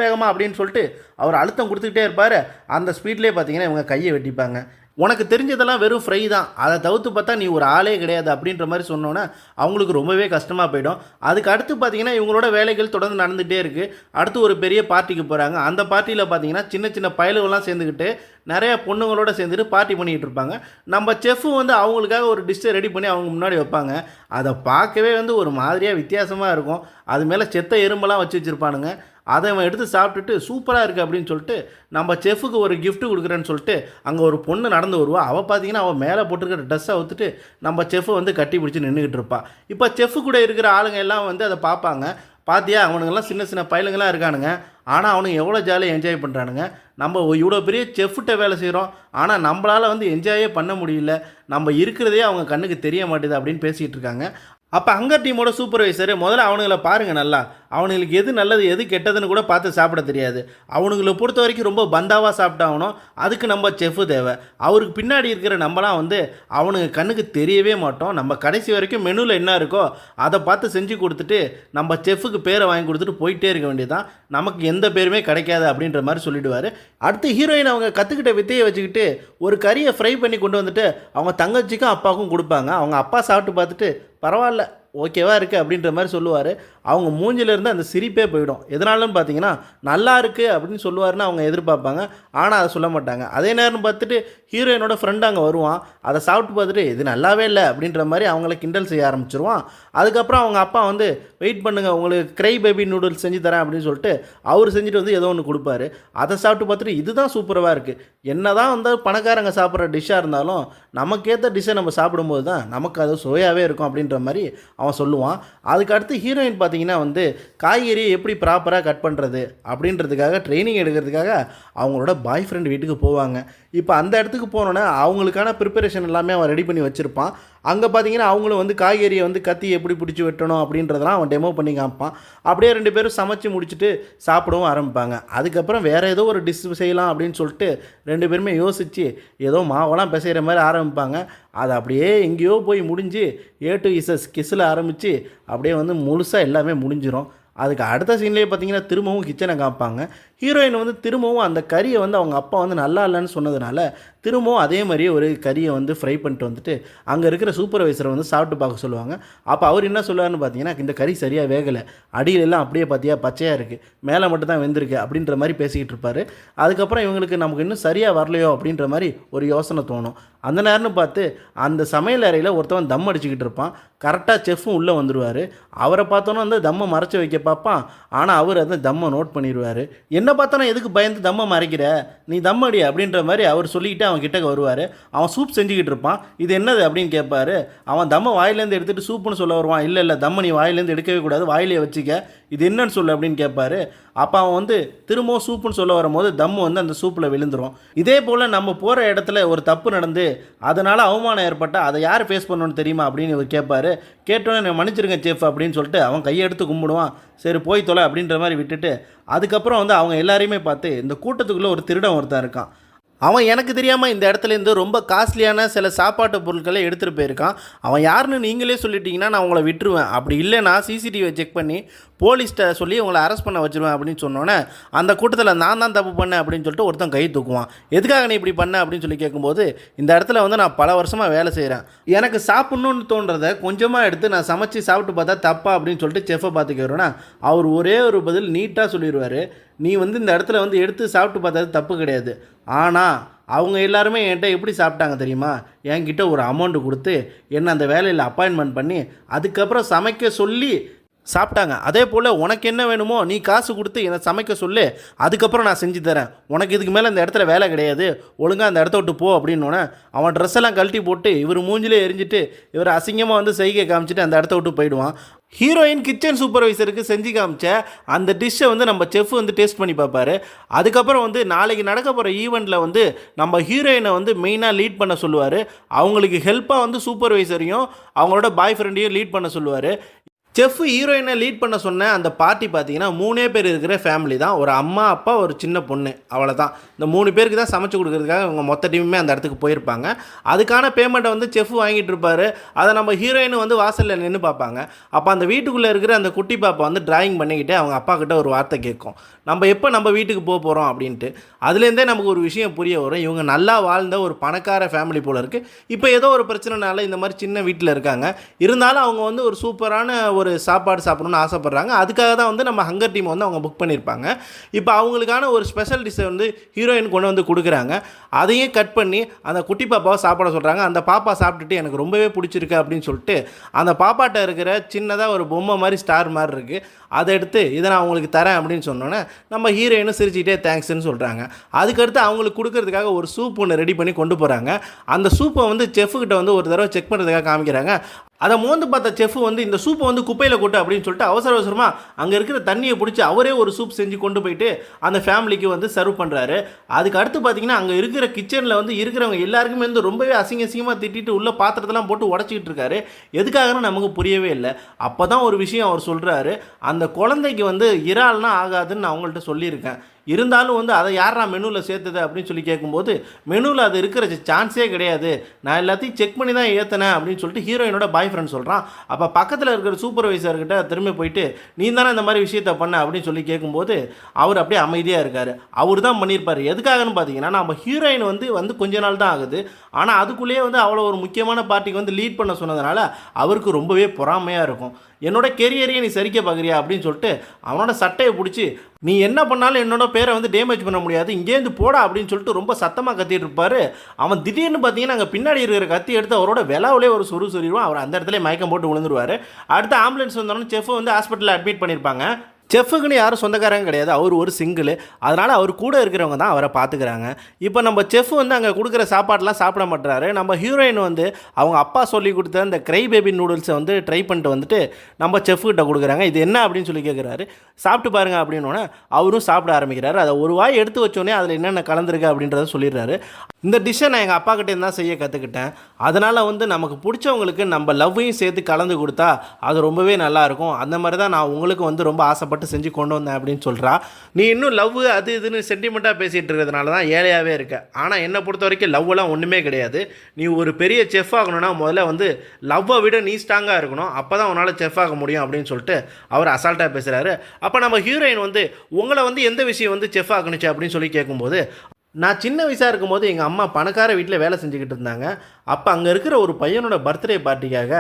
வேகமாக அப்படின்னு சொல்லிட்டு அவர் அழுத்தம் கொடுத்துக்கிட்டே இருப்பார். அந்த ஸ்பீட்லேயே பார்த்தீங்கன்னா இவங்க கையை வெட்டிப்பாங்க. உனக்கு தெரிஞ்சதெல்லாம் வெறும் ஃப்ரை தான், அதை தவிர்த்து பார்த்தா நீ ஒரு ஆளே கிடையாது அப்படின்ற மாதிரி சொன்னோன்னே அவங்களுக்கு ரொம்பவே கஷ்டமாக போயிடும். அதுக்கு அடுத்து பார்த்தீங்கன்னா இவங்களோட வேலைகள் தொடர்ந்து நடந்துகிட்டே இருக்குது. அடுத்து ஒரு பெரிய பார்ட்டிக்கு போகிறாங்க. அந்த பார்ட்டியில் பார்த்தீங்கன்னா சின்ன சின்ன பயலுகள்லாம் சேர்ந்துக்கிட்டு நிறைய பொண்ணுங்களோட சேர்ந்துட்டு பார்ட்டி பண்ணிகிட்டு இருப்பாங்க. நம்ம செஃப்பு வந்து அவங்களுக்காக ஒரு டிஷ்ஷை ரெடி பண்ணி அவங்க முன்னாடி வைப்பாங்க. அதை பார்க்கவே வந்து ஒரு மாதிரியாக வித்தியாசமாக இருக்கும். அது மேலே செத்த எறும்பெல்லாம் வச்சு வச்சுருப்பானுங்க. அதை அவன் எடுத்து சாப்பிட்டுட்டு சூப்பராக இருக்குது அப்படின்னு சொல்லிட்டு நம்ம செஃப்புக்கு ஒரு கிஃப்ட் கொடுக்குறேன்னு சொல்லிட்டு அங்கே ஒரு பொண்ணு நடந்து வருவா. அவள் பார்த்தீங்கன்னா அவள் மேலே போட்டுருக்கிற ட்ரெஸ்ஸை அவுத்துட்டு நம்ம செஃப்பை வந்து கட்டி பிடிச்சி நின்றுக்கிட்டு இருப்பாள். இப்போ செஃப்பு கூட இருக்கிற ஆளுங்க எல்லாம் வந்து அதை பார்ப்பாங்க. பார்த்தியா அவனுங்கெல்லாம் சின்ன சின்ன பையலுங்களாம் இருக்கானுங்க, ஆனால் அவனுங்க எவ்வளோ ஜாலியாக என்ஜாய் பண்ணுறானுங்க. நம்ம இவ்வளோ பெரிய செஃப்கிட்ட வேலை செய்கிறோம், ஆனால் நம்மளால் வந்து என்ஜாயே பண்ண முடியல, நம்ம இருக்கிறதே அவங்க கண்ணுக்கு தெரிய மாட்டேது அப்படின்னு பேசிகிட்டு இருக்காங்க. அப்போ ஹங்கர் டீமோட சூப்பர்வைசர் முதல்ல அவனுங்களை பாருங்கள், நல்லா அவனுங்களுக்கு எது நல்லது எது கெட்டதுன்னு கூட பார்த்து சாப்பிட தெரியாது. அவனுங்களை பொறுத்த வரைக்கும் ரொம்ப பந்தாவாக சாப்பிட்டாகணும். அதுக்கு நம்ம செஃப்பு தேவை. அவருக்கு பின்னாடி இருக்கிற நம்மலாம் வந்து அவனுக்கு கண்ணுக்கு தெரியவே மாட்டோம். நம்ம கடைசி வரைக்கும் மெனுவில் என்ன இருக்கோ அதை பார்த்து செஞ்சு கொடுத்துட்டு நம்ம செஃப்புக்கு பேரை வாங்கி கொடுத்துட்டு போயிட்டே இருக்க வேண்டியதான். நமக்கு எந்த பேருமே கிடைக்காது அப்படின்ற மாதிரி சொல்லிவிடுவார். அடுத்து ஹீரோயின் அவங்க கற்றுக்கிட்ட வித்தையை வச்சுக்கிட்டு ஒரு கறியை ஃப்ரை பண்ணி கொண்டு வந்துட்டு அவங்க தங்கச்சிக்கும் அப்பாவுக்கும் கொடுப்பாங்க. அவங்க அப்பா சாப்பிட்டு பார்த்துட்டு பரவாயில்ல ஓகேவா இருக்குது அப்படின்ற மாதிரி சொல்லுவார். அவங்க மூஞ்சிலேருந்து அந்த சிரிப்பே போயிடும். எதனாலன்னு பார்த்தீங்கன்னா, நல்லா இருக்குது அப்படின்னு சொல்லுவாருன்னு அவங்க எதிர்பார்ப்பாங்க. ஆனால் அதை சொல்ல மாட்டாங்க. அதே நேரம் பார்த்துட்டு ஹீரோயினோட ஃப்ரெண்டு அங்கே வருவான். அதை சாப்பிட்டு பார்த்துட்டு இது நல்லாவே இல்லை அப்படின்ற மாதிரி அவங்கள கிண்டல் செய்ய ஆரம்பிச்சிருவான். அதுக்கப்புறம் அவங்க அப்பா வந்து வெயிட் பண்ணுங்கள், உங்களுக்கு க்ரை பேபி நூடுல்ஸ் செஞ்சு தரேன் அப்படின்னு சொல்லிட்டு அவர் செஞ்சுட்டு வந்து ஏதோ ஒன்று கொடுப்பாரு. அதை சாப்பிட்டு பார்த்துட்டு இதுதான் சூப்பராக இருக்குது. என்ன தான் வந்து பணக்காரங்க சாப்பிட்ற டிஷ்ஷாக இருந்தாலும் நமக்கேற்ற டிஷ்ஷை நம்ம சாப்பிடும்போது தான் நமக்கு அது சுவையாகவே இருக்கும் அப்படின்ற மாதிரி அவன் சொல்லுவான். அதுக்கு அடுத்து ஹீரோயின் பார்த்தீங்கன்னா வந்து காய்கறியை எப்படி ப்ராப்பராக கட் பண்ணுறது அப்படின்றதுக்காக ட்ரைனிங் எடுக்கிறதுக்காக அவங்களோட பாய் ஃப்ரெண்ட் வீட்டுக்கு போவாங்க. இப்போ அந்த இடத்துக்கு போனோன்னே அவங்களுக்கான ப்ரிப்பரேஷன் எல்லாமே அவன் ரெடி பண்ணி வச்சுருப்பான். அங்கே பார்த்தீங்கன்னா அவங்களும் வந்து காய்கறியை வந்து கத்தி எப்படி பிடிச்சி வெட்டணும் அப்படின்றதெல்லாம் அவன் டெமோ பண்ணி காமிப்பான். அப்படியே 2 பேரும் சமைச்சு முடிச்சுட்டு சாப்பிடவும் ஆரம்பிப்பாங்க. அதுக்கப்புறம் வேறு ஏதோ ஒரு டிஷ் செய்யலாம் அப்படின்னு சொல்லிட்டு 2 பேருமே யோசித்து ஏதோ மாவெல்லாம் பிசைகிற மாதிரி ஆரம்பிப்பாங்க. அது அப்படியே எங்கேயோ போய் முடிஞ்சு A to Z கிஸ்ஸில் ஆரம்பித்து அப்படியே வந்து முழுசாக எல்லாமே முடிஞ்சிடும். அதுக்கு அடுத்த சீன்லேயே பார்த்தீங்கன்னா திரும்பவும் கிச்சனை காமிப்பாங்க. ஹீரோயின் வந்து திரும்பவும் அந்த கறியை வந்து அவங்க அப்பா வந்து நல்லா இல்லைன்னு சொன்னதுனால திரும்பவும் அதே மாதிரியே ஒரு கறியை வந்து ஃப்ரை பண்ணிட்டு வந்துட்டு அங்கே இருக்கிற சூப்பர்வைசரை வந்து சாப்பிட்டு பார்க்க சொல்லுவாங்க. அப்போ அவர் என்ன சொல்லுவார்னு பார்த்தீங்கன்னா, இந்த கறி சரியாக வேகலை, அடியிலெல்லாம் அப்படியே பார்த்தியா பச்சையாக இருக்குது, மேலே மட்டும் தான் வெந்திருக்கு அப்படின்ற மாதிரி பேசிக்கிட்டு இருப்பார். அதுக்கப்புறம் இவங்களுக்கு நமக்கு இன்னும் சரியாக வரலையோ அப்படின்ற மாதிரி ஒரு யோசனை தோணும். அந்த நேரம்னு பார்த்து அந்த சமையல் அறையில் ஒருத்தவன் தம் அடிச்சுக்கிட்டு இருப்பான். கரெக்டாக செஃப்பும் உள்ளே வந்துடுவார். அவரை பார்த்தோன்னா வந்து தம்மை மறைச்சி வைக்க பார்ப்பான். ஆனால் அவர் அந்த தம்மை நோட் பண்ணிடுவார். என்ன பார்த்தோன்னா எதுக்கு பயந்து தம்மை மறைக்கிற, நீ தம் அடி அப்படின்ற மாதிரி அவர் சொல்லிக்கிட்டு அவன் கிட்டக்க வருவார். அவன் சூப் செஞ்சுக்கிட்டு இருப்பான். இது என்னது அப்படின்னு கேட்பார். அவன் தம்மை வாயிலேருந்து எடுத்துகிட்டு சூப்புன்னு சொல்ல வருவான். இல்லை இல்லை, தம்மை நீ வாயிலேருந்து எடுக்கவே கூடாது, வாயிலே வச்சுக்க, இது என்னன்னு சொல்லு அப்படின்னு கேட்பார். அப்போ அவன் வந்து திரும்பவும் சூப்புன்னு சொல்ல வரும்போது தம்மு வந்து அந்த சூப்பில் விழுந்துடும். இதே போல் நம்ம போகிற இடத்துல ஒரு தப்பு நடந்து அதனால் அவமானம் ஏற்பட்டால் அதை யார் ஃபேஸ் பண்ணணும்னு தெரியுமா அப்படின்னு இவர் கேட்பார். கேட்டோன்னே மன்னிச்சிருங்க செஃப் அப்படின்னு சொல்லிட்டு அவன் கையெடுத்து கும்பிடுவான். சரி போய் தொலை அப்படின்ற மாதிரி விட்டுட்டு அதுக்கப்புறம் வந்து அவங்க எல்லாரையுமே பார்த்து இந்த கூட்டத்துக்குள்ளே ஒரு திருடன் ஒருத்தன் இருக்கான். அவன் எனக்கு தெரியாமல் இந்த இடத்துலேருந்து ரொம்ப காஸ்ட்லியான சில சாப்பாட்டு பொருட்களை எடுத்துகிட்டு போயிருக்கான். அவன் யாருன்னு நீங்களே சொல்லிட்டீங்கன்னா நான் உங்களை விட்டுருவேன், அப்படி இல்லைனா சிசிடிவியை செக் பண்ணி போலீஸ்கிட்ட சொல்லி உங்களை அரெஸ்ட் பண்ண வச்சுருவேன் அப்படின்னு சொன்னோன்னே அந்த கூட்டத்தில் நான் தான் தப்பு பண்ணேன் அப்படின்னு சொல்லிட்டு ஒருத்தன் கை தூக்குவான். எதுக்காக நீ இப்படி பண்ண அப்படின்னு சொல்லி கேட்கும்போது, இந்த இடத்துல வந்து நான் பல வருஷமாக வேலை செய்கிறேன், எனக்கு சாப்பிட்ணுன்னு தோன்றதை கொஞ்சமாக எடுத்து நான் சமைச்சு சாப்பிட்டு பார்த்தா தப்பா அப்படின்னு சொல்லிட்டு செஃப்பை பார்த்து கேட்குறோன்னா அவர் ஒரே ஒரு பதில் நீட்டாக சொல்லிடுவார். நீ வந்து இந்த இடத்துல வந்து எடுத்து சாப்பிட்டு பார்த்தது தப்பு கிடையாது, ஆனால் அவங்க எல்லாருமே என்கிட்ட எப்படி சாப்பிட்டாங்க தெரியுமா, என்கிட்ட ஒரு அமௌண்ட்டு கொடுத்து என்னை அந்த வேலையில் அப்பாயின்மெண்ட் பண்ணி அதுக்கப்புறம் சமைக்க சொல்லி சாப்பிட்டாங்க. அதே போல் உனக்கு என்ன வேணுமோ நீ காசு கொடுத்து என்னை சமைக்க சொல்லு, அதுக்கப்புறம் நான் செஞ்சு தரேன், உனக்கு இதுக்கு மேலே இந்த இடத்துல வேலை கிடையாது, ஒழுங்காக அந்த இடத்த விட்டு போ அப்படின்னோடனே அவன் ட்ரெஸ் எல்லாம் கழட்டி போட்டு இவர் மூஞ்சிலே எரிஞ்சிட்டு இவர் அசிங்கமாக வந்து செய்கை காமிச்சிட்டு அந்த இடத்த விட்டு போயிடுவான். ஹீரோயின் கிச்சன் சூப்பர்வைசருக்கு செஞ்சு காமிச்ச அந்த டிஷ்ஷை வந்து நம்ம செஃப் வந்து டேஸ்ட் பண்ணி பார்ப்பாரு. அதுக்கப்புறம் வந்து நாளைக்கு நடக்க போகிற ஈவெண்ட்டில் வந்து நம்ம ஹீரோயினை வந்து மெயினாக லீட் பண்ண சொல்லுவார். அவங்களுக்கு ஹெல்ப்பாக வந்து சூப்பர்வைசரையும் அவங்களோட பாய் ஃப்ரெண்டையும் லீட் பண்ண சொல்லுவார். செஃப் ஹீரோயினை லீட் பண்ண சொன்ன அந்த பார்ட்டி பார்த்தீங்கன்னா 3 பேர் இருக்கிற ஃபேமிலி தான். ஒரு அம்மா அப்பா ஒரு சின்ன பொண்ணு, அவ்வளோதான். இந்த 3 பேருக்கு தான் சமைச்சு கொடுக்குறதுக்காக அவங்க மொத்த டீமுமே அந்த இடத்துக்கு போயிருப்பாங்க. அதுக்கான பேமெண்ட்டை வந்து செஃப் வாங்கிட்டு இருப்பார். அதை நம்ம ஹீரோயின் வந்து வாசலில் நின்று பார்ப்பாங்க. அப்போ அந்த வீட்டுக்குள்ளே இருக்கிற அந்த குட்டி பாப்பா வந்து டிராயிங் பண்ணிக்கிட்டு அவங்க அப்பா கிட்ட ஒரு வார்த்தை கேட்கும், நம்ம எப்போ நம்ம வீட்டுக்கு போக போகிறோம் அப்படின்ட்டு. அதுலேருந்தே நமக்கு ஒரு விஷயம் புரிய வரும், இவங்க நல்லா வாழ்ந்த ஒரு பணக்கார ஃபேமிலி போல் இருக்குது. இப்போ ஏதோ ஒரு பிரச்சனைனால இந்த மாதிரி சின்ன வீட்டில் இருக்காங்க. இருந்தாலும் அவங்க வந்து ஒரு சூப்பரான ஒரு சாப்பாடு சாப்பிடணும்னு ஆசைப்பட்றாங்க. அதுக்காக தான் வந்து நம்ம ஹங்கர் டீம் வந்து அவங்க புக் பண்ணியிருப்பாங்க. இப்போ அவங்களுக்கான ஒரு ஸ்பெஷல் டிஷ்ஷை வந்து ஹீரோயின் கொண்டு வந்து கொடுக்குறாங்க. அதையும் கட் பண்ணி அந்த குட்டி பாப்பாவை சாப்பிட சொல்கிறாங்க. அந்த பாப்பா சாப்பிட்டுட்டு எனக்கு ரொம்பவே பிடிச்சிருக்கு அப்படின்னு சொல்லிட்டு அந்த பாப்பாட்ட இருக்கிற சின்னதாக ஒரு பொம்மை மாதிரி ஸ்டார் மாதிரி இருக்குது, அதை எடுத்து இதை நான் அவங்களுக்கு தரேன் அப்படின்னு சொன்னோன்னே நம்ம ஹீரோயினும் சிரிச்சிக்கிட்டே தேங்க்ஸ்ன்னு சொல்கிறாங்க. அதுக்கடுத்து அவங்களுக்கு கொடுக்கறதுக்காக ஒரு சூப் ஒன்று ரெடி பண்ணி கொண்டு போகிறாங்க. அந்த சூப்பை வந்து செஃப்கிட்ட வந்து ஒரு தடவை செக் பண்ணுறதுக்காக காமிக்கிறாங்க. அதை மோந்து பார்த்த செஃப் வந்து இந்த சூப்பை வந்து குப்பையில் கொட்டு அப்படின்னு சொல்லிட்டு அவசர அவசரமாக அங்கே இருக்கிற தண்ணியை பிடிச்சி அவரே ஒரு சூப் செஞ்சு கொண்டு போயிட்டு அந்த ஃபேமிலிக்கு வந்து சர்வ் பண்ணுறாரு. அதுக்கு அடுத்து பார்த்தீங்கன்னா அங்கே இருக்கிற கிச்சனில் வந்து இருக்கிறவங்க எல்லாருக்குமே வந்து ரொம்பவே அசிங்கமாக திட்டிட்டு உள்ள பாத்திரத்தெல்லாம் போட்டு உடச்சிக்கிட்டு இருக்காரு. எதுக்காகன்னு நமக்கு புரியவே இல்லை. அப்போ தான் ஒரு விஷயம் அவர் சொல்கிறாரு, அந்த குழந்தைக்கு வந்து இறால்னா ஆகாதுன்னு நான் அவங்கள்ட்ட சொல்லியிருக்கேன், இருந்தாலும் வந்து அதை யாரா மெனுவில் சேர்த்துது அப்படின்னு சொல்லி கேட்கும்போது மெனுவில் அது இருக்கிற சான்ஸே கிடையாது, நான் எல்லாத்தையும் செக் பண்ணி தான் ஏற்றினேன் அப்படின்னு சொல்லிட்டு ஹீரோயினோட பாய் ஃப்ரெண்ட் சொல்கிறான். அப்போ பக்கத்தில் இருக்கிற சூப்பர்வைசர்கிட்ட திரும்பி போயிட்டு நீ தானே இந்த மாதிரி விஷயத்தை பண்ண அப்படின்னு சொல்லி கேட்கும்போது அவர் அப்படியே அமைதியாக இருக்கார். அவர் தான் பண்ணியிருப்பார். எதுக்காகன்னு பார்த்தீங்கன்னா நம்ம ஹீரோயின் வந்து கொஞ்ச நாள் தான் ஆகுது, ஆனால் அதுக்குள்ளேயே வந்து அவ்வளோ ஒரு முக்கியமான பார்ட்டிக்கு வந்து லீட் பண்ண சொன்னதுனால அவருக்கு ரொம்பவே பொறாமையாக இருக்கும். என்னோட கெரியரையே நீ சரிக்க பார்க்குறியா அப்படின்னு சொல்லிட்டு அவனோட சட்டையை பிடிச்சி, நீ என்ன பண்ணாலும் என்னோட பேரை வந்து டேமேஜ் பண்ண முடியாது, இங்கேருந்து போடா அப்படின்னு சொல்லிட்டு ரொம்ப சத்தமாக கத்திட்டு இருப்பார். அவன் திடீர்னு பார்த்தீங்கன்னா அங்கே பின்னாடி இருக்கிற கத்தி எடுத்து அவரோட விலாவிலே ஒரு சொருவான். அவர் அந்த இடத்துல மயக்கம் போட்டு விழுந்துருவார். அடுத்து ஆம்புலன்ஸ் வந்தோடனே செஃப் வந்து ஹாஸ்பிட்டலில் அட்மிட் பண்ணியிருப்பாங்க. செஃப்புக்குன்னு யாரும் சொந்தக்காரங்க கிடையாது, அவர் ஒரு சிங்கிள். அதனால் அவர் கூட இருக்கிறவங்க தான் அவரை பார்த்துக்கிறாங்க. இப்போ நம்ம செஃப் வந்து அங்கே கொடுக்குற சாப்பாடெலாம் சாப்பிட மாட்டுறாரு. நம்ம ஹீரோயின் வந்து அவங்க அப்பா சொல்லி கொடுத்த இந்த க்ரை பேபி நூடுல்ஸை வந்து ட்ரை பண்ணிட்டு வந்துட்டு நம்ம செஃப்கிட்ட கொடுக்குறாங்க. இது என்ன அப்படின்னு சொல்லி கேட்குறாரு. சாப்பிட்டு பாருங்க அப்படின்னோடனே அவரும் சாப்பிட ஆரம்பிக்கிறாரு. அதை ஒரு வாய் எடுத்து வச்சோடனே அதில் என்னென்ன கலந்துருக்கு அப்படின்றத சொல்லிடுறாரு. இந்த டிஷ்ஷை நான் எங்கள் அப்பா கிட்டேருந்து தான் செய்ய கற்றுக்கிட்டேன். அதனால் வந்து நமக்கு பிடிச்சவங்களுக்கு நம்ம லவ்வையும் சேர்த்து கலந்து கொடுத்தா அது ரொம்பவே நல்லாயிருக்கும். அந்த மாதிரி தான் நான் உங்களுக்கு வந்து ரொம்ப ஆசைப்பட்டு செஞ்சு கொண்டு வந்தேன் அப்படின்னு சொல்கிறா. நீ இன்னும் லவ் அது இதுன்னு சென்டிமெண்ட்டாக பேசிகிட்டு இருக்கிறதுனால தான் ஏழையாகவே இருக்க. ஆனால் என்னை பொறுத்த வரைக்கும் லவ்வெல்லாம் ஒன்றுமே கிடையாது. நீ ஒரு பெரிய செஃப் ஆகணும்னா முதல்ல வந்து லவ்வை விட நீ ஸ்ட்ராங்காக இருக்கணும். அப்போ தான் உன்னால் செஃப் ஆக முடியும் அப்படின்னு சொல்லிட்டு அவர் அசால்ட்டாக பேசுகிறாரு. அப்போ நம்ம ஹீரோயின் வந்து உங்களை வந்து எந்த விஷயம் வந்து செஃப் ஆகணுச்சு அப்படின்னு சொல்லி கேட்கும்போது, நான் சின்ன வயசாக இருக்கும்போது எங்கள் அம்மா பணக்கார வீட்டில் வேலை செஞ்சுக்கிட்டு இருந்தாங்க. அப்போ அங்கே இருக்கிற ஒரு பையனோட பர்த்டே பார்ட்டிக்காக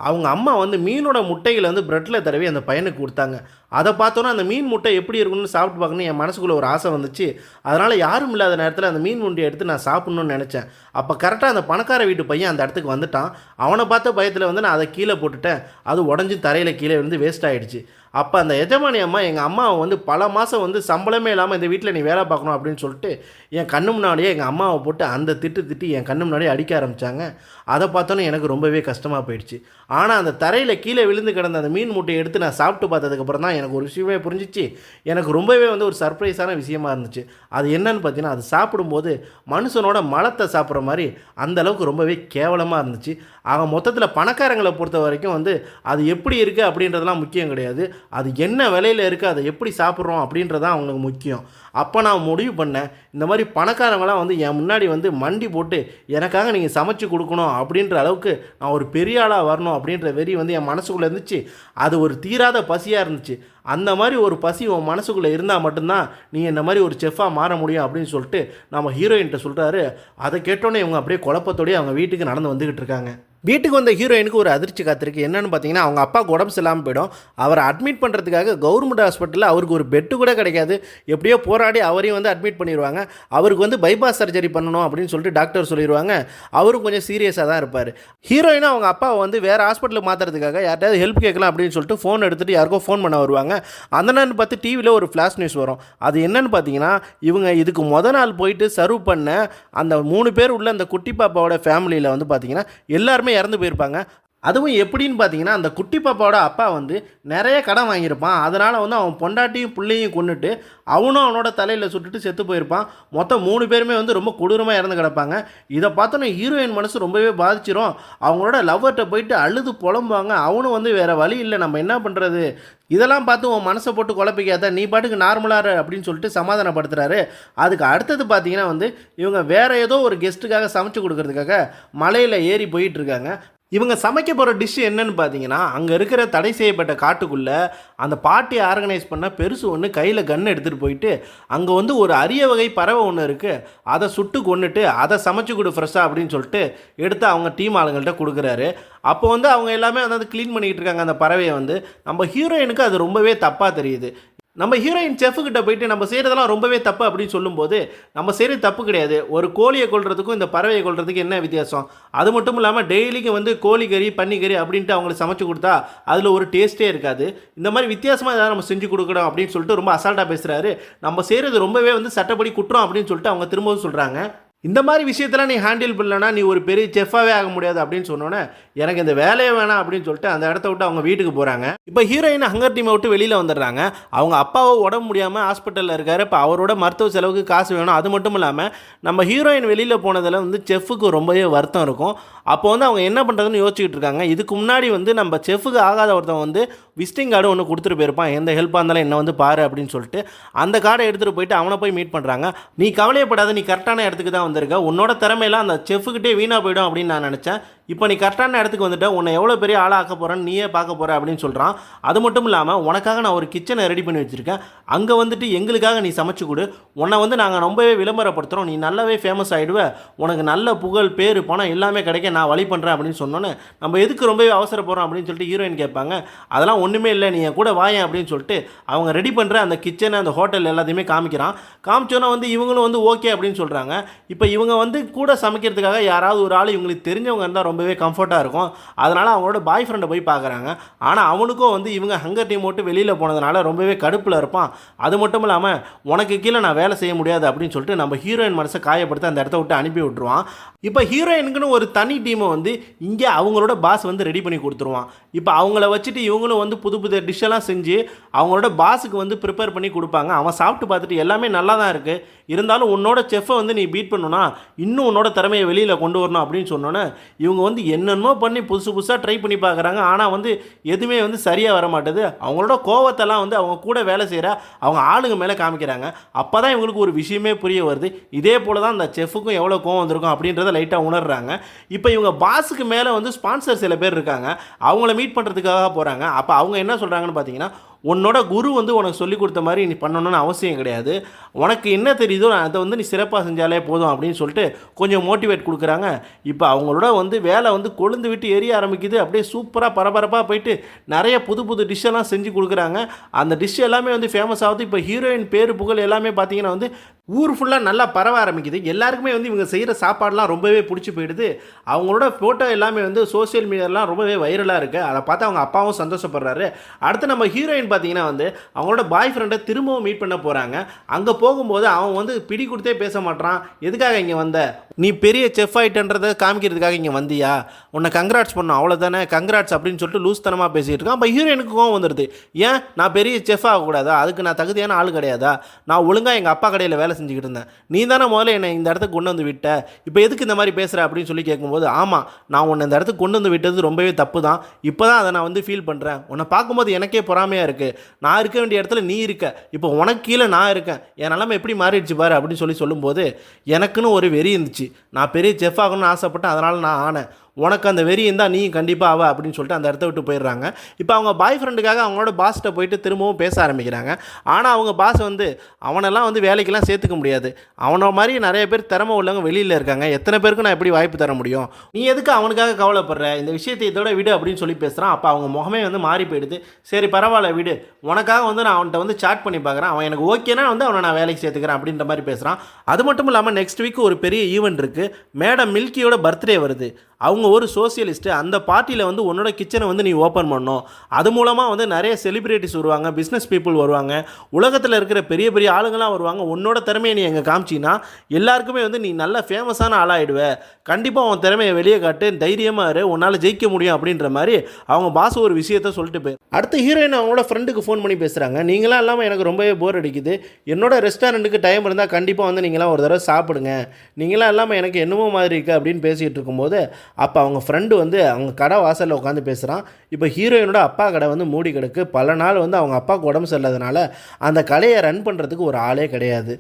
அவங்க அம்மா வந்து மீனோட முட்டைகளை வந்து ப்ரெட்டில் தடவி அந்த பையனுக்கு கொடுத்தாங்க. அதை பார்த்தோன்னா அந்த மீன் முட்டை எப்படி இருக்குன்னு சாப்பிட்டு பார்க்கணுன்னு என் மனசுக்குள்ளே ஒரு ஆசை வந்துச்சு. அதனால் யாரும் இல்லாத நேரத்தில் அந்த மீன் முட்டையை எடுத்து நான் சாப்பிட்ணுன்னு நினச்சேன். அப்போ கரெக்டாக அந்த பணக்கார வீட்டு பையன் அந்த இடத்துக்கு வந்துட்டான். அவனை பார்த்த பயத்தில் வந்து நான் அதை கீழே போட்டுட்டேன். அது உடஞ்சி தரையில் கீழே வந்து வேஸ்ட் ஆகிடுச்சு. அப்போ அந்த எஜமானி அம்மா எங்கள் அம்மாவை வந்து பல மாதம் வந்து சம்பளமே இல்லாமல் இந்த வீட்டில் நீ வேலை பார்க்கணும் அப்படின்னு சொல்லிட்டு என் கண்ணு முன்னாடியே எங்கள் அம்மாவை போட்டு அந்த திட்டு என் கண்ணு முன்னாடியே அடிக்க ஆரம்பித்தாங்க. அதை பார்த்தோன்னே எனக்கு ரொம்பவே கஷ்டமாக போயிடுச்சு. ஆனால் அந்த தரையில் கீழே விழுந்து கிடந்த அந்த மீன் முட்டையை எடுத்து நான் சாப்பிட்டு பார்த்ததுக்கப்புறம் தான் எனக்கு ஒரு விஷயமே புரிஞ்சிச்சு. எனக்கு ரொம்பவே வந்து ஒரு சர்ப்ரைஸான விஷயமா இருந்துச்சு. அது என்னன்னு பார்த்தீங்கன்னா, அது சாப்பிடும்போது மனுஷனோட மலத்தை சாப்பிட்ற மாதிரி அந்தளவுக்கு ரொம்பவே கேவலமாக இருந்துச்சு. ஆக மொத்தத்தில் பணக்காரங்களை பொறுத்த வரைக்கும் வந்து அது எப்படி இருக்குது அப்படின்றதெல்லாம் முக்கியம் கிடையாது. அது என்ன விலையில் இருக்குது, அதை எப்படி சாப்பிட்றோம் அப்படின்றதான் அவங்களுக்கு முக்கியம். அப்போ நான் முடிவு பண்ணேன், இந்த மாதிரி பணக்காரங்களாம் வந்து என் முன்னாடி வந்து மண்டி போட்டு எனக்காக நீங்கள் சமைச்சு கொடுக்கணும் அப்படின்ற அளவுக்கு நான் ஒரு பெரிய ஆளாக வரணும் அப்படின்ற வெறி வந்து என் மனசுக்குள்ளே இருந்துச்சு. அது ஒரு தீராத பசியாக இருந்துச்சு. அந்த மாதிரி ஒரு பசி உன் மனசுக்குள்ளே இருந்தால் மட்டும்தான் நீ இந்த மாதிரி ஒரு செஃப்பாக மாற முடியும் அப்படின்னு சொல்லிட்டு நம்ம ஹீரோயின்கிட்ட சொல்கிறாரு. அதை கேட்டோன்னே இவங்க அப்படியே குழப்பத்தோடய அவங்க வீட்டுக்கு நடந்து வந்துக்கிட்டு இருக்காங்க. வீட்டுக்கு வந்த ஹீரோயினுக்கு ஒரு அதிர்ச்சி காத்திருக்கு. என்னென்னு பார்த்தீங்கன்னா, அவங்க அப்பாவுக்கு உடம்பு சரியில்லாமல் போயிடும். அவரை அட்மிட் பண்ணுறதுக்காக கவர்மெண்ட் ஹாஸ்பிட்டலில் அவருக்கு ஒரு பெட்டு கூட கிடைக்காது. எப்படியோ போராடி அவரையும் வந்து அட்மிட் பண்ணிடுவாங்க. அவருக்கு வந்து பைபாஸ் சர்ஜரி பண்ணணும் அப்படின்னு சொல்லிட்டு டாக்டர் சொல்லிடுவாங்க. அவரும் கொஞ்சம் சீரியஸாக தான் இருப்பார். ஹீரோயினும் அவங்க அப்பாவை வந்து வேறு ஹாஸ்பிட்டலுக்கு மாற்றுறதுக்காக யார்ட்டாவது ஹெல்ப் கேட்கலாம் அப்படின்னு சொல்லிட்டு ஃபோன் எடுத்துகிட்டு யாருக்கோ ஃபோன் பண்ண வருவாங்க. அந்த நேரம் பார்த்து டிவியில் ஒரு ஃப்ளாஷ் நியூஸ் வரும். அது என்னென்னு பார்த்தீங்கன்னா, இவங்க இதுக்கு நாள் போயிட்டு சர்வ் பண்ண அந்த 3 பேர் உள்ள அந்த குட்டி பாப்பாவோட ஃபேமிலியில் வந்து பார்த்தீங்கன்னா எல்லாருமே இறந்து போயிருப்பாங்க. அதுவும் எப்படின்னு பார்த்தீங்கன்னா, அந்த குட்டி பாப்பாவோட அப்பா வந்து நிறைய கடன் வாங்கியிருப்பான். அதனால் வந்து அவன் பொண்டாட்டியும் பிள்ளையும் கொண்டுட்டு அவனும் அவனோட தலையில் சுட்டுட்டு செத்து போயிருப்பான். மொத்தம் 3 பேருமே வந்து ரொம்ப கொடூரமாக இறந்து கிடப்பாங்க. இதை பார்த்தோன்னே ஹீரோயின் மனசு ரொம்பவே பாதிச்சிரும். அவங்களோட லவ்வர்கிட்ட போயிட்டு அழுது புலம்புவாங்க. அவனும் வந்து வேறு வழி இல்லை, நம்ம என்ன பண்ணுறது, இதெல்லாம் பார்த்து உன் மனசை போட்டு குழப்பிக்காத, நீ பாட்டுக்கு நார்மலாக அப்படின்னு சொல்லிட்டு சமாதானப்படுத்துகிறாரு. அதுக்கு அடுத்தது பார்த்தீங்கன்னா வந்து இவங்க வேறு ஏதோ ஒரு கெஸ்ட்டுக்காக சமைச்சு கொடுக்கறதுக்காக மலையில் ஏறி போயிட்டுருக்காங்க. இவங்க சமைக்க போகிற டிஷ்ஷு என்னன்னு பார்த்தீங்கன்னா, அங்கே இருக்கிற தடை செய்யப்பட்ட காட்டுக்குள்ளே அந்த பார்ட்டி ஆர்கனைஸ் பண்ண பெருசு ஒன்று கையில் கன் எடுத்துகிட்டு போயிட்டு அங்கே வந்து ஒரு அரிய வகை பறவை ஒன்று இருக்குது, அதை சுட்டு கொண்டுட்டு அதை சமைச்சு கொடு ஃப்ரெஷ்ஷாக அப்படின்னு சொல்லிட்டு எடுத்து அவங்க டீம் ஆளுங்கள்ட்ட கொடுக்குறாரு. அப்போ வந்து அவங்க எல்லாமே வந்து க்ளீன் பண்ணிக்கிட்டு இருக்காங்க அந்த பறவையை. வந்து நம்ம ஹீரோயினுக்கு அது ரொம்பவே தப்பாக தெரியுது. நம்ம ஹீரோயின் செஃப்கிட்ட போயிட்டு நம்ம செய்கிறதெல்லாம் ரொம்பவே தப்பு அப்படின்னு சொல்லும்போது, நம்ம செய்கிறது தப்பு கிடையாது, ஒரு கோழியை கொல்றதுக்கும் இந்த பறவையை கொல்றதுக்கு என்ன வித்தியாசம், அது மட்டும் இல்லாமல் டெய்லிக்கு வந்து கோழிக்கறி பன்னிக்கறி அப்படின்ட்டு அவங்களுக்கு சமைச்சு கொடுத்தா அதில் ஒரு டேஸ்ட்டே இருக்காது, இந்த மாதிரி வித்தியாசமாக ஏதாவது நம்ம செஞ்சு கொடுக்கணும் அப்படின்னு சொல்லிட்டு ரொம்ப அசால்ட்டாக பேசுகிறாரு. நம்ம செய்கிறது ரொம்பவே வந்து சட்டப்படி குற்றம் அப்படின்னு சொல்லிட்டு அவங்க திரும்பவும் சொல்கிறாங்க. இந்த மாதிரி விஷயத்தில் நீ ஹேண்டில் பண்ணலன்னா நீ ஒரு பெரிய செஃப்பாகவே ஆக முடியாது அப்படின்னு சொன்னோன்னே எனக்கு இந்த வேலையே வேணாம் அப்படின்னு சொல்லிட்டு அந்த இடத்த விட்டு அவங்க வீட்டுக்கு போகிறாங்க. இப்போ ஹீரோயின் ஹங்கர் டீமை விட்டு வெளியில் வந்துடுறாங்க. அவங்க அப்பாவை உடம்பு முடியாமல் ஹாஸ்பிட்டலில் இருக்கார். இப்போ அவரோட மருத்துவ செலவுக்கு காசு வேணும். அது மட்டும் இல்லாமல் நம்ம ஹீரோயின் வெளியில் போனதில் வந்து செஃப்புக்கு ரொம்பவே வருத்தம் இருக்கும். அப்போ வந்து அவங்க என்ன பண்ணுறதுன்னு யோசிச்சுக்கிட்டு இருக்காங்க. இதுக்கு முன்னாடி வந்து நம்ம செஃப்புக்கு ஆகாத ஒருத்தன் வந்து விசிட்டிங் கார்டு ஒன்று கொடுத்துட்டு போயிருப்பான், எந்த ஹெல்ப்பாக இருந்தாலும் என்ன வந்து பாரு அப்படின்னு சொல்லிட்டு அந்த கார்டை எடுத்துகிட்டு போயிட்டு அவனை போய் மீட் பண்ணுறாங்க. நீ கவலையப்படாத, நீ கரெக்டான இடத்துக்கு தான் வந்திருக்க, உன்னோட திறமையெல்லாம் அந்த செஃப்புக்கிட்டே வீணாக போயிடும் அப்படின்னு நான் நினச்சேன். இப்போ நீ கரெக்டான இடத்துக்கு வந்துட்டு உன்னை எவ்வளோ பெரிய ஆளாக ஆக்க போகிறேன்னு நீயே பார்க்க போகிற அப்படின்னு சொல்கிறான். அது மட்டும் இல்லாமல் உனக்காக நான் ஒரு கிச்சனை ரெடி பண்ணி வச்சுருக்கேன், அங்கே வந்துட்டு எங்களுக்காக நீ சமைச்சு கொடு, உன்னை வந்து நாங்கள் ரொம்பவே விளம்பரப்படுத்துகிறோம், நீ நல்லாவே ஃபேமஸ் ஆகிடுவே, உனக்கு நல்ல புகழ் பேர் பணம் எல்லாமே கிடைக்க நான் வழி பண்ணுறேன் அப்படின்னு சொன்னோன்னே நம்ம எதுக்கு ரொம்பவே அவசரப்படுறோம் அப்படின்னு சொல்லிட்டு ஹீரோயின் கேட்பாங்க. அதெல்லாம் ஒன்றுமே இல்லை, நீ கூட வாயேன் அப்படின்னு சொல்லிட்டு அவங்க ரெடி பண்ணுற அந்த கிச்சனை அந்த ஹோட்டல் எல்லாத்தையுமே காமிச்சோன்னா வந்து இவங்களும் வந்து ஓகே அப்படின்னு சொல்கிறாங்க. இப்போ இவங்க வந்து கூட சமைக்கிறதுக்காக யாராவது ஒரு ஆள் இவங்களுக்கு தெரிஞ்சவங்க இருந்தால் ரொம்பவே கம்ஃபர்ட்டாக இருக்கும். அதனால் அவங்களோட பாய் ஃப்ரெண்டை போய் பார்க்குறாங்க. ஆனால் அவனுக்கும் வந்து இவங்க ஹங்கர் டீம் விட்டு வெளியில் போனதுனால ரொம்பவே கடுப்பில் இருப்பான். அது மட்டும் இல்லாமல் உனக்கு கீழே நான் வேலை செய்ய முடியாது அப்படின்னு சொல்லிட்டு நம்ம ஹீரோயின் மனசை காயப்படுத்த அந்த இடத்த விட்டு அனுப்பி விட்டுருவான். இப்போ ஹீரோயினுக்குன்னு ஒரு தனி டீமை வந்து இங்கே அவங்களோட பாஸ் வந்து ரெடி பண்ணி கொடுத்துருவான். இப்போ அவங்கள வச்சுட்டு இவங்களும் வந்து புது புது டிஷ்ஷெல்லாம் செஞ்சு அவங்களோட பாஸுக்கு வந்து ப்ரிப்பேர் பண்ணி கொடுப்பாங்க. அவன் சாப்பிட்டு பார்த்துட்டு எல்லாமே நல்லா தான் இருக்குது, இருந்தாலும் உன்னோட செஃப்பை வந்து நீ பீட் பண்ணணும்னா இன்னும் உன்னோட திறமையை வெளியில் கொண்டு வரணும் அப்படின்னு சொன்னோன்னே இவங்க வந்து என்னென்னமோ பண்ணி புதுசாக ட்ரை பண்ணி பார்க்குறாங்க. ஆனால் வந்து எதுவுமே வந்து சரியாக வர மாட்டேது. அவங்களோட கோவத்தெல்லாம் வந்து அவங்க கூட வேலை செய்கிற அவங்க ஆளுங்க மேலே காமிக்கிறாங்க. அப்போ தான் இவங்களுக்கு ஒரு விஷயமே புரிய வருது. இதே போல் தான் அந்த செஃப்புக்கும் எவ்வளோ கோவம் வந்திருக்கும் அப்படின்றத லைட்டாக உணர்றாங்க. இப்போ இவங்க பாஸுக்கு மேலே வந்து ஸ்பான்சர் சில பேர் இருக்காங்க, அவங்கள மீட் பண்ணுறதுக்காக போகிறாங்க. அப்போ அவங்க என்ன சொல்கிறாங்கன்னு பார்த்தீங்கன்னா, உன்னோட குரு வந்து உனக்கு சொல்லிக் கொடுத்த மாதிரி நீ பண்ணணும்னு அவசியம் கிடையாது, உனக்கு என்ன தெரியுதோ அதை வந்து நீ சிறப்பாக செஞ்சாலே போதும் அப்படின்னு சொல்லிட்டு கொஞ்சம் மோட்டிவேட் கொடுக்குறாங்க. இப்போ அவங்களோட வந்து வேலை வந்து கொழுந்து விட்டு எரிய ஆரம்பிக்குது. அப்படியே சூப்பராக பரபரப்பாக போயிட்டு நிறைய புது புது டிஷ்ஷெல்லாம் செஞ்சு கொடுக்குறாங்க. அந்த டிஷ் எல்லாமே வந்து ஃபேமஸ் ஆகுது. இப்போ ஹீரோயின் பேர் புகழ் எல்லாமே பார்த்தீங்கன்னா வந்து ஊர் ஃபுல்லாக நல்லா பரவ ஆரம்பிக்குது. எல்லாருக்குமே வந்து இவங்க செய்கிற சாப்பாடெலாம் ரொம்பவே பிடிச்சி போயிடுது. அவங்களோட ஃபோட்டோ எல்லாமே வந்து சோசியல் மீடியாலாம் ரொம்பவே வைரலாக இருக்குது. அதை பார்த்து அவங்க அப்பாவும் சந்தோஷப்படுறாரு. அடுத்து நம்ம ஹீரோயின் பார்த்தீங்கன்னா வந்து அவங்களோட பாய் ஃப்ரெண்டை திரும்பவும் மீட் பண்ண போகிறாங்க. அங்கே போகும்போது அவன் வந்து பிடி கொடுத்தே பேச மாட்டான். எதுக்காக இங்கே வந்த, நீ பெரிய செஃப் ஆகிட்டன்றதை காமிக்கிறதுக்காக இங்கே வந்தியா, உன்னை கங்க்ராட்ஸ் பண்ணோம் அவ்வளோதானே, கங்க்ராட்ஸ் அப்படின்னு சொல்லிட்டு லூஸ்தனமாக பேசிகிட்டு இருக்கான். அப்போ ஹீரோயினுக்கு கோவம் வந்துடுது. ஏன் நான் பெரிய செஃப் ஆகக்கூடாதா, அதுக்கு நான் தகுதியான ஆள் கிடையாதா, நான் ஒழுங்காக எங்கள் அப்பா கடையில் வேலை செஞ்சுக்கிட்டு இருந்தேன், நீ தானே முதல்ல என்னை இந்த இடத்துக்கு கொண்டு வந்து விட்ட, இப்போ எதுக்கு இந்த மாதிரி பேசுகிற அப்படின்னு சொல்லி கேட்கும்போது, ஆமாம் நான் உன்னை இந்த இடத்துக்கு கொண்டு வந்து விட்டது ரொம்பவே தப்பு தான், இப்போ தான் அதை நான் வந்து ஃபீல் பண்ணுறேன், உன்னை பார்க்கும்போது எனக்கே பொறாமையாக இருக்குது, நான் இருக்க வேண்டிய இடத்துல நீ இருக்க, இப்போ உனக்கு கீழே நான் இருக்கேன், என் நிலைமை எப்படி மாறிடுச்சு பாரு அப்படின்னு சொல்லும்போது எனக்குன்னு ஒரு வெறி இருந்துச்சு, நான் பெரிய செஃப் ஆகணும்னு ஆசைப்பட்டேன், அதனால் நான் ஆனேன், உனக்கு அந்த வெறி இருந்தால் நீ கண்டிப்பாக ஆவ அப்படின்னு சொல்லிட்டு அந்த இடத்த விட்டு போயிடுறாங்க. இப்போ அவங்க பாய் ஃப்ரெண்டுக்காக அவங்களோட பாஸ்கிட்ட போயிட்டு திரும்பவும் பேச ஆரம்பிக்கிறாங்க. ஆனால் அவங்க பாஸ் வந்து அவனெல்லாம் வந்து வேலைக்கெல்லாம் சேர்த்துக்க முடியாது, அவனை மாதிரி நிறைய பேர் திறமை உள்ளவங்க வெளியில் இருக்காங்க, எத்தனை பேருக்கு நான் எப்படி வாய்ப்பு தர முடியும், நீ எதுக்கு அவனுக்காக கவலைப்படுற, இந்த விஷயத்தை இதோட விடு அப்படின்னு சொல்லி பேசுகிறான். அப்போ அவங்க முகமே வந்து மாறி போயிடுது. சரி பரவாயில்ல விடு, உனக்காக வந்து நான் அவன்கிட்ட வந்து சாட் பண்ணி பார்க்குறேன், அவன் எனக்கு ஓகேனா வந்து அவனை நான் வேலைக்கு சேர்த்துக்கிறேன் அப்படின்ற மாதிரி பேசுகிறான். அது மட்டும் இல்லாமல் நெக்ஸ்ட் வீக் ஒரு பெரிய ஈவெண்ட் இருக்குது. மேடம் மில்கியோட பர்த்டே வருது, அவங்க ஒரு சோசியலிஸ்ட்டு, அந்த பார்ட்டியில் வந்து உன்னோட கிச்சனை வந்து நீ ஓப்பன் பண்ணணும், அது மூலமாக வந்து நிறைய செலிப்ரிட்டிஸ் வருவாங்க, பிஸ்னஸ் பீப்புள் வருவாங்க, உலகத்தில் இருக்கிற பெரிய பெரிய ஆளுங்களாம் வருவாங்க, உன்னோட திறமையை நீ எங்கே காமிச்சின்னா எல்லாருக்குமே வந்து நீ நல்ல ஃபேமஸான ஆளாகிடுவே, கண்டிப்பாக உன் திறமையை வெளியே காட்டு, தைரியமாக இரு, உன்னால் ஜெயிக்க முடியும் அப்படின்ற மாதிரி அவங்க பாஸ் ஒரு விஷயத்த சொல்லிட்டு போய் அடுத்த ஹீரோயின் அவங்களோட ஃப்ரெண்டுக்கு ஃபோன் பண்ணி பேசுகிறாங்க. நீங்களாம் இல்லாமல் எனக்கு ரொம்பவே போர் அடிக்குது, என்னோட ரெஸ்டாரண்ட்டுக்கு டைம் இருந்தால் கண்டிப்பாக வந்து நீங்களாம் ஒரு தடவை சாப்பிடுங்க, நீங்களாம் இல்லாமல் எனக்கு என்னமோ மாதிரி இருக்குது அப்படின்னு பேசிகிட்டு இருக்கும்போது அப்போ அவங்க ஃப்ரெண்டு வந்து அவங்க கடை வாசலில் உட்காந்து பேசுகிறான். இப்போ ஹீரோயினோட அப்பா கடை வந்து மூடி கிடக்கு, பல நாள் வந்து அவங்க அப்பாவுக்கு உடம்பு சரியில்லாதனால அந்த கடையை ரன் பண்ணுறதுக்கு ஒரு ஆளே கிடையாது,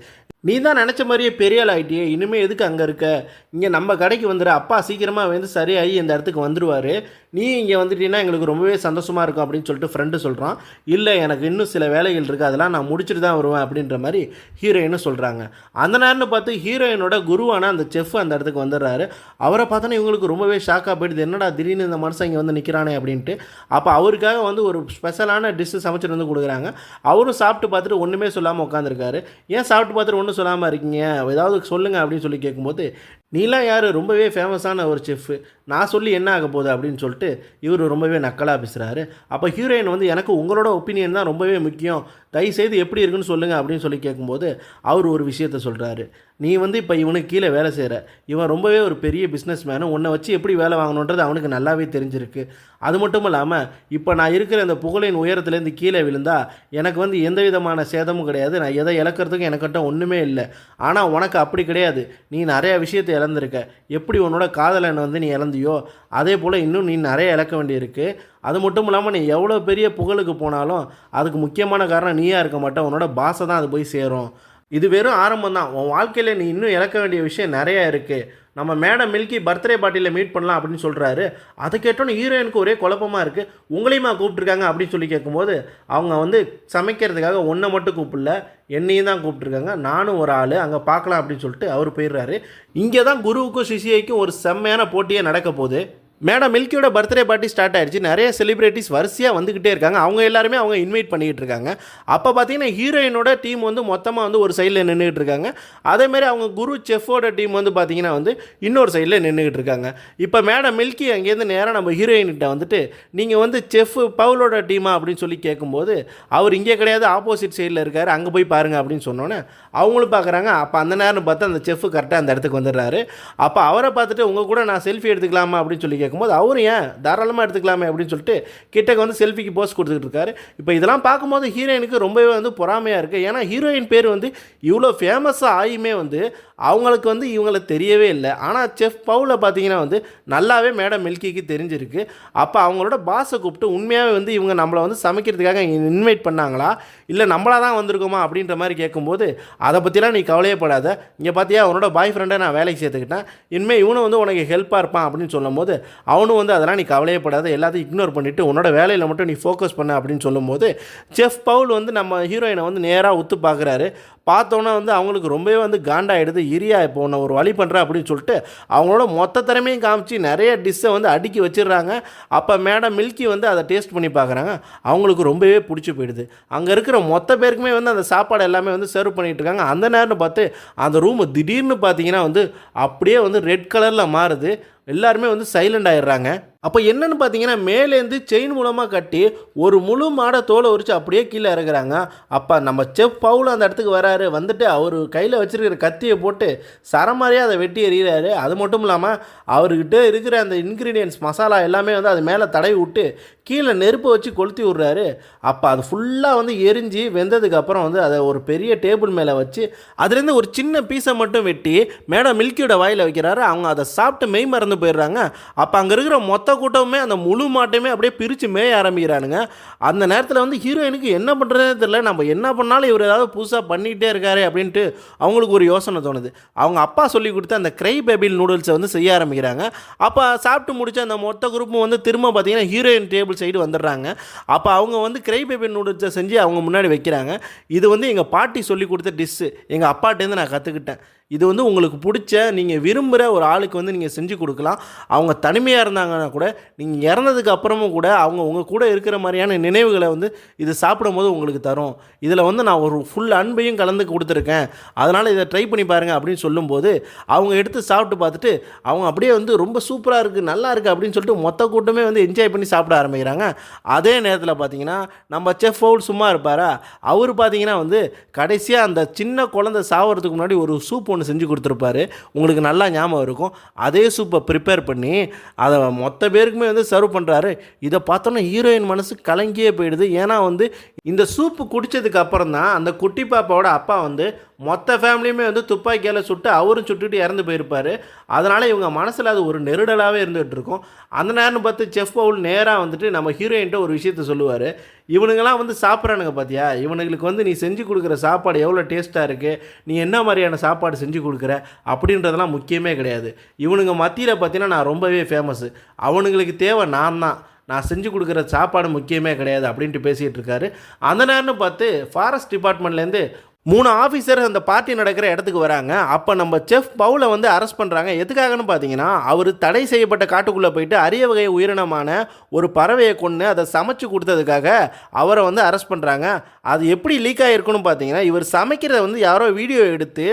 நீ தான் நினச்ச மாதிரியே பெரிய ஆள் ஆகிட்டியே, இனிமேல் எதுக்கு அங்கே இருக்க, இங்கே நம்ம கடைக்கு வந்துடு, அப்பா சீக்கிரமாக வந்து சரியாகி இந்த இடத்துக்கு வந்துடுவார், நீ இங்கே வந்துட்டீங்கன்னா எங்களுக்கு ரொம்பவே சந்தோஷமாக இருக்கும் அப்படின்னு சொல்லிட்டு ஃப்ரெண்டு சொல்கிறான். இல்லை எனக்கு இன்னும் சில வேலைகள் இருக்குது, அதெல்லாம் நான் முடிச்சுட்டு தான் வருவேன் அப்படின்ற மாதிரி ஹீரோயினும் சொல்கிறாங்க. அந்த நேரம்னு பார்த்து ஹீரோயினோட குருவான அந்த செஃப் அந்த இடத்துக்கு வந்துடுறாரு. அவரை பார்த்தோன்னா இவங்களுக்கு ரொம்பவே ஷாக்காக போயிடுது, என்னடா திடீர்னு இந்த மனுஷன் இங்கே வந்து நிற்கிறானே அப்படின்ட்டு. அப்போ அவருக்காக வந்து ஒரு ஸ்பெஷலான டிஷ்ஷு சமைச்சிட்டு வந்து கொடுக்குறாங்க. அவரும் சாப்பிட்டு பார்த்துட்டு ஒன்றுமே சொல்லாமல் உட்காந்துருக்காரு. ஏன் சாப்பிட்டு பார்த்துட்டு ஒன்றும் சொல்லாமல் இருக்கீங்க, ஏதாவது சொல்லுங்கள் அப்படின்னு சொல்லி கேட்கும்போது, நீலாம் யார், ரொம்பவே ஃபேமஸான ஒரு செஃப்பு, நான் சொல்லி என்ன ஆக போகுது அப்படின்னு சொல்லிட்டு இவர் ரொம்பவே நக்கலாக பேசுகிறாரு. அப்போ ஹீரோயின் வந்து எனக்கு உங்களோட ஒப்பீனியன் தான் ரொம்பவே முக்கியம், தயவுசெய்து எப்படி இருக்குன்னு சொல்லுங்கள் அப்படின்னு சொல்லி கேட்கும்போது அவர் ஒரு விஷயத்த சொல்கிறாரு. நீ வந்து இப்போ இவனுக்கு கீழே வேலை செய்கிற, இவன் ரொம்பவே ஒரு பெரிய பிஸ்னஸ் மேனு, உன்னை வச்சு எப்படி வேலை வாங்கணுன்றது அவனுக்கு நல்லாவே தெரிஞ்சிருக்கு. அது மட்டும் இல்லாமல் இப்போ நான் இருக்கிற இந்த புகழின் உயரத்துலேருந்து கீழே விழுந்தா எனக்கு வந்து எந்த விதமான சேதமும் கிடையாது, நான் எதை இழக்கிறதுக்கு எனக்கிட்ட ஒன்றுமே இல்லை. ஆனால் உனக்கு அப்படி கிடையாது, நீ நிறையா விஷயத்தை இழந்திருக்க, எப்படி உன்னோட காதலனை வந்து நீ இழந்தியோ அதே போல் இன்னும் நீ நிறைய இழக்க வேண்டியிருக்கு. அது மட்டும் இல்லாமல் நீ எவ்வளோ பெரிய புகழுக்கு போனாலும் அதுக்கு முக்கியமான காரணம் நீயாக இருக்க மாட்டேன், உன்னோட பாஸை தான் அது போய் சேரும். இது வெறும் ஆரம்பம் தான், உன் வாழ்க்கையில் நீ இன்னும் இழக்க வேண்டிய விஷயம் நிறையா இருக்குது. நம்ம மேடம் மில்கி பர்த்டே பார்ட்டியில் மீட் பண்ணலாம் அப்படின்னு சொல்கிறாரு. அதை கேட்டோன்னே ஹீரோயினுக்கு ஒரே குழப்பமாக இருக்குது. உங்களையுமா கூப்பிட்ருக்காங்க அப்படின்னு சொல்லி கேட்கும்போது அவங்க வந்து சமைக்கிறதுக்காக ஒன்றை மட்டும் கூப்பிடல, என்னையும் தான் கூப்பிட்ருக்காங்க, நானும் ஒரு ஆள் அங்கே பார்க்கலாம் அப்படின்னு சொல்லிட்டு அவர் போயிடுறாரு. இங்கே தான் குருவுக்கும் சிஷியைக்கும் ஒரு செம்மையான போட்டியே நடக்க போகுது. மேடம் மில்கியோட பர்த்டே பார்ட்டி ஸ்டார்ட் ஆகிடுச்சு. நிறைய செலிப்ரிட்டிஸ் வரிசையாக வந்துக்கிட்டே இருக்காங்க. அவங்க எல்லாருமே அவங்க இன்வைட் பண்ணிக்கிட்டு இருக்காங்க. அப்போ பார்த்தீங்கன்னா ஹீரோயினோட டீம் வந்து மொத்தமாக வந்து ஒரு சைடில் நின்றுக்கிட்டு இருக்காங்க. அதேமாதிரி அவங்க குரு செஃபோட டீம் வந்து பார்த்தீங்கன்னா வந்து இன்னொரு சைடில் நின்றுக்கிட்டு இருக்காங்க. இப்போ மேடம் மில்கி அங்கேருந்து நேராக நம்ம ஹீரோயின்கிட்ட வந்துட்டு நீங்கள் வந்து செஃப் பவுலோட டீமா அப்படின்னு சொல்லி கேட்கும்போது அவர் இங்கே கிடையாது, ஆப்போசிட் சைடில் இருக்கார், அங்கே போய் பாருங்கள் அப்படின்னு சொன்னோன்னே அவங்களும் பார்க்குறாங்க. அப்போ அந்த நேரம் பார்த்து அந்த செஃப் கரெக்டாக அந்த இடத்துக்கு வந்துடுறாரு. அப்போ அவரை பார்த்துட்டு உங்கள் கூட நான் செல்ஃபி எடுத்துக்கலாமா அப்படின்னு சொல்லி கேட்கும்போது அவரும் ஏன் தாராளமாக எடுத்துக்கலாமே அப்படின்னு சொல்லிட்டு கிட்டக்கு வந்து செல்ஃபிக்கு போஸ்ட் கொடுத்துக்கிட்டு இருக்காரு. இப்போ இதெல்லாம் பார்க்கும்போது ஹீரோயினுக்கு ரொம்பவே வந்து பொறாமையாக இருக்குது. ஏன்னா ஹீரோயின் பேர் வந்து இவ்வளோ ஃபேமஸாக ஆகியுமே வந்து அவங்களுக்கு வந்து இவங்களை தெரியவே இல்லை. ஆனால் செஃப் பவுலை பார்த்தீங்கன்னா வந்து நல்லாவே மேடம் மில்கிக்கு தெரிஞ்சிருக்கு. அப்போ அவங்களோட பாஸை கூப்பிட்டு உண்மையாகவே வந்து இவங்க நம்மளை வந்து சமைக்கிறதுக்காக இன்வைட் பண்ணாங்களா இல்லை நம்மளாக தான் வந்திருக்கோமா அப்படின்ற மாதிரி கேட்கும்போது அதை பற்றிலாம் நீ கவலையே படாத, இங்கே பார்த்தியா அவனோட பாய் ஃப்ரெண்டை நான் வேலைக்கு சேர்த்துக்கிட்டேன், இனிமேல் இவனும் வந்து உனக்கு ஹெல்ப்பாக இருப்பான் அப்படின்னு சொல்லும்போது அவனும் வந்து அதெல்லாம் நீ கவலையே படாத, எல்லாத்தையும் இக்னோர் பண்ணிவிட்டு உன்னோட வேலையில் மட்டும் நீ ஃபோக்கஸ் பண்ண அப்படின்னு சொல்லும்போது செஃப் பவுல் வந்து நம்ம ஹீரோயினை வந்து நேராக ஒத்து பார்க்குறாரு. பார்த்தோன்னா வந்து அவங்களுக்கு ரொம்பவே வந்து காண்டாயிடுது. இரியா இப்போ ஒன்று ஒரு வழி பண்ணுறேன் அப்படின்னு சொல்லிட்டு அவங்களோட மொத்த திறமையும் காமிச்சு நிறைய டிஷ்ஷை வந்து அடுக்கி வச்சிடுறாங்க. அப்போ மேடம் மில்கி வந்து அதை டேஸ்ட் பண்ணி பார்க்குறாங்க. அவங்களுக்கு ரொம்பவே பிடிச்சி போயிடுது. அங்கே இருக்கிற மொத்த பேருக்குமே வந்து அந்த சாப்பாடு எல்லாமே வந்து சர்வ் பண்ணிகிட்டு இருக்காங்க. அந்த நேரம்னு பார்த்து அந்த ரூமு திடீர்னு பார்த்தீங்கன்னா வந்து அப்படியே வந்து ரெட் கலரில் மாறுது. எல்லாருமே வந்து சைலண்ட் ஆகிடுறாங்க. அப்போ என்னென்னு பார்த்தீங்கன்னா மேலேருந்து செயின் மூலமாக கட்டி ஒரு முழு மாடை தோலை உரித்து அப்படியே கீழே இறக்குறாங்க. அப்போ நம்ம செஃப் பவுல் அந்த இடத்துக்கு வராரு. வந்துட்டு அவர் கையில் வச்சுருக்கிற கத்தியை போட்டு சரமாரியாக அதை வெட்டி எறிகிறாரு. அது மட்டும் இல்லாமல் அவர்கிட்ட இருக்கிற அந்த இன்க்ரீடியன்ட்ஸ் மசாலா எல்லாமே வந்து அது மேலே தடவி விட்டு கீழே நெருப்பை வச்சு கொளுத்தி விட்றாரு. அப்போ அது ஃபுல்லாக வந்து எரிஞ்சு வெந்ததுக்கப்புறம் வந்து அதை ஒரு பெரிய டேபிள் மேலே வச்சு அதுலேருந்து ஒரு சின்ன பீஸை மட்டும் வெட்டி மேடம் மில்கியோட வாயில் வைக்கிறாரு. அவங்க அதை சாப்பிட்டு மெய் மறந்து போயிடுறாங்க. அப்போ அங்கே இருக்கிற மொத்த கூட்டமே அந்த முழு மாட்டையுமே அப்படியே பிரித்து மேய ஆரம்பிக்கிறானுங்க. அந்த நேரத்தில் வந்து ஹீரோயினுக்கு என்ன பண்ணுறதே தெரியல, நம்ம என்ன பண்ணாலும் இவர் ஏதாவது புதுசாக பண்ணிகிட்டே இருக்காரு அப்படின்ட்டு அவங்களுக்கு ஒரு யோசனை தோணுது. அவங்க அப்பா சொல்லி கொடுத்து அந்த க்ரை பேபிள் நூடுல்ஸை வந்து செய்ய ஆரம்பிக்கிறாங்க. அப்போ சாப்பிட்டு முடிச்ச அந்த மொத்த குரூப்பும் வந்து திரும்ப பார்த்தீங்கன்னா ஹீரோயின் டேபிள் சைடு வந்துடுறாங்க. அப்போ அவங்க வந்து க்ரை பேபிள் நூடுல்ஸை செஞ்சு அவங்க முன்னாடி வைக்கிறாங்க. இது வந்து எங்கள் பாட்டி சொல்லி கொடுத்த டிஷ்ஷு, எங்கள் அப்பாட்டேருந்து நான் கற்றுக்கிட்டேன். இது வந்து உங்களுக்கு பிடிச்ச நீங்கள் விரும்புகிற ஒரு ஆளுக்கு வந்து நீங்கள் செஞ்சு கொடுக்கலாம். அவங்க தனிமையாக இருந்தாங்கன்னா கூட நீங்கள் இறந்ததுக்கு அப்புறமும் கூட அவங்க உங்கள் கூட இருக்கிற மாதிரியான நினைவுகளை வந்து இது சாப்பிடும்போது உங்களுக்கு தரும். இதில் வந்து நான் ஒரு ஃபுல் அன்பையும் கலந்து கொடுத்துருக்கேன், அதனால் இதை ட்ரை பண்ணி பாருங்கள் அப்படின்னு சொல்லும்போது அவங்க எடுத்து சாப்பிட்டு பார்த்துட்டு அவங்க அப்படியே வந்து ரொம்ப சூப்பராக இருக்குது, நல்லா இருக்குது அப்படின்னு சொல்லிட்டு மொத்த கூட்டமே வந்து என்ஜாய் பண்ணி சாப்பிட ஆரம்பிக்கிறாங்க. அதே நேரத்தில் பார்த்தீங்கன்னா நம்ம செஃப் பவுல் சும்மா இருப்பாரா, அவர் பார்த்தீங்கன்னா வந்து கடைசியாக அந்த சின்ன குழந்தை சாவறதுக்கு முன்னாடி ஒரு சூப் ஒன்று செஞ்சு கொடுத்துருப்பாரு. உங்களுக்கு நல்லா ஞாபகம் இருக்கும். அதே சூப்பை ப்ரிப்பேர் பண்ணி அதை மொத்த பேருக்குமே வந்து சர்வ் பண்ணுறாரு. இதை பார்த்தோன்னா ஹீரோயின் மனசு கலங்கியே போயிடுது. ஏன்னா வந்து இந்த சூப்பு குடித்ததுக்கு அப்புறம் தான் அந்த குட்டி பாப்பாவோட அப்பா வந்து மொத்த ஃபேமிலியுமே வந்து துப்பாக்கியால் சுட்டு அவரும் சுட்டுட்டு இறந்து போயிருப்பார். அதனால் இவங்க மனசில் அது ஒரு நெருடலாகவே இருந்துகிட்டு இருக்கும். அந்த நேரம் பார்த்து செஃப் பவுல் நேராக வந்துட்டு நம்ம ஹீரோயின்ட்ட ஒரு விஷயத்த சொல்லுவார். இவனுங்களாம் வந்து சாப்பிட்றானுங்க பார்த்தியா, இவனுங்களுக்கு வந்து நீ செஞ்சு கொடுக்குற சாப்பாடு எவ்வளோ டேஸ்ட்டாக இருக்குது, நீ என்ன மாதிரியான சாப்பாடு செஞ்சு கொடுக்குற அப்படின்றதெல்லாம் முக்கியமே கிடையாது. இவனுங்க மத்தியில் பார்த்தீங்கன்னா நான் ரொம்பவே ஃபேமஸ்ஸு, அவனுங்களுக்கு தேவை நான் செஞ்சு கொடுக்குற சாப்பாடு முக்கியமே கிடையாது அப்படின்ட்டு பேசிகிட்டு இருக்காரு. அந்த நேரம்னு பார்த்து ஃபாரஸ்ட் டிபார்ட்மெண்ட்லேருந்து 3 ஆஃபீஸர் அந்த பார்ட்டி நடக்கிற இடத்துக்கு வராங்க. அப்போ நம்ம செஃப் பவுலை வந்து அரெஸ்ட் பண்ணுறாங்க. எதுக்காகன்னு பார்த்தீங்கன்னா அவர் தடை செய்யப்பட்ட காட்டுக்குள்ளே போயிட்டு அரிய வகை உயிரினமான ஒரு பறவையை கொண்டு அதை சமைச்சு கொடுத்ததுக்காக அவரை வந்து அரெஸ்ட் பண்ணுறாங்க. அது எப்படி லீக் ஆகிருக்குன்னு பார்த்தீங்கன்னா இவர் சமைக்கிறத வந்து யாரோ வீடியோ எடுத்து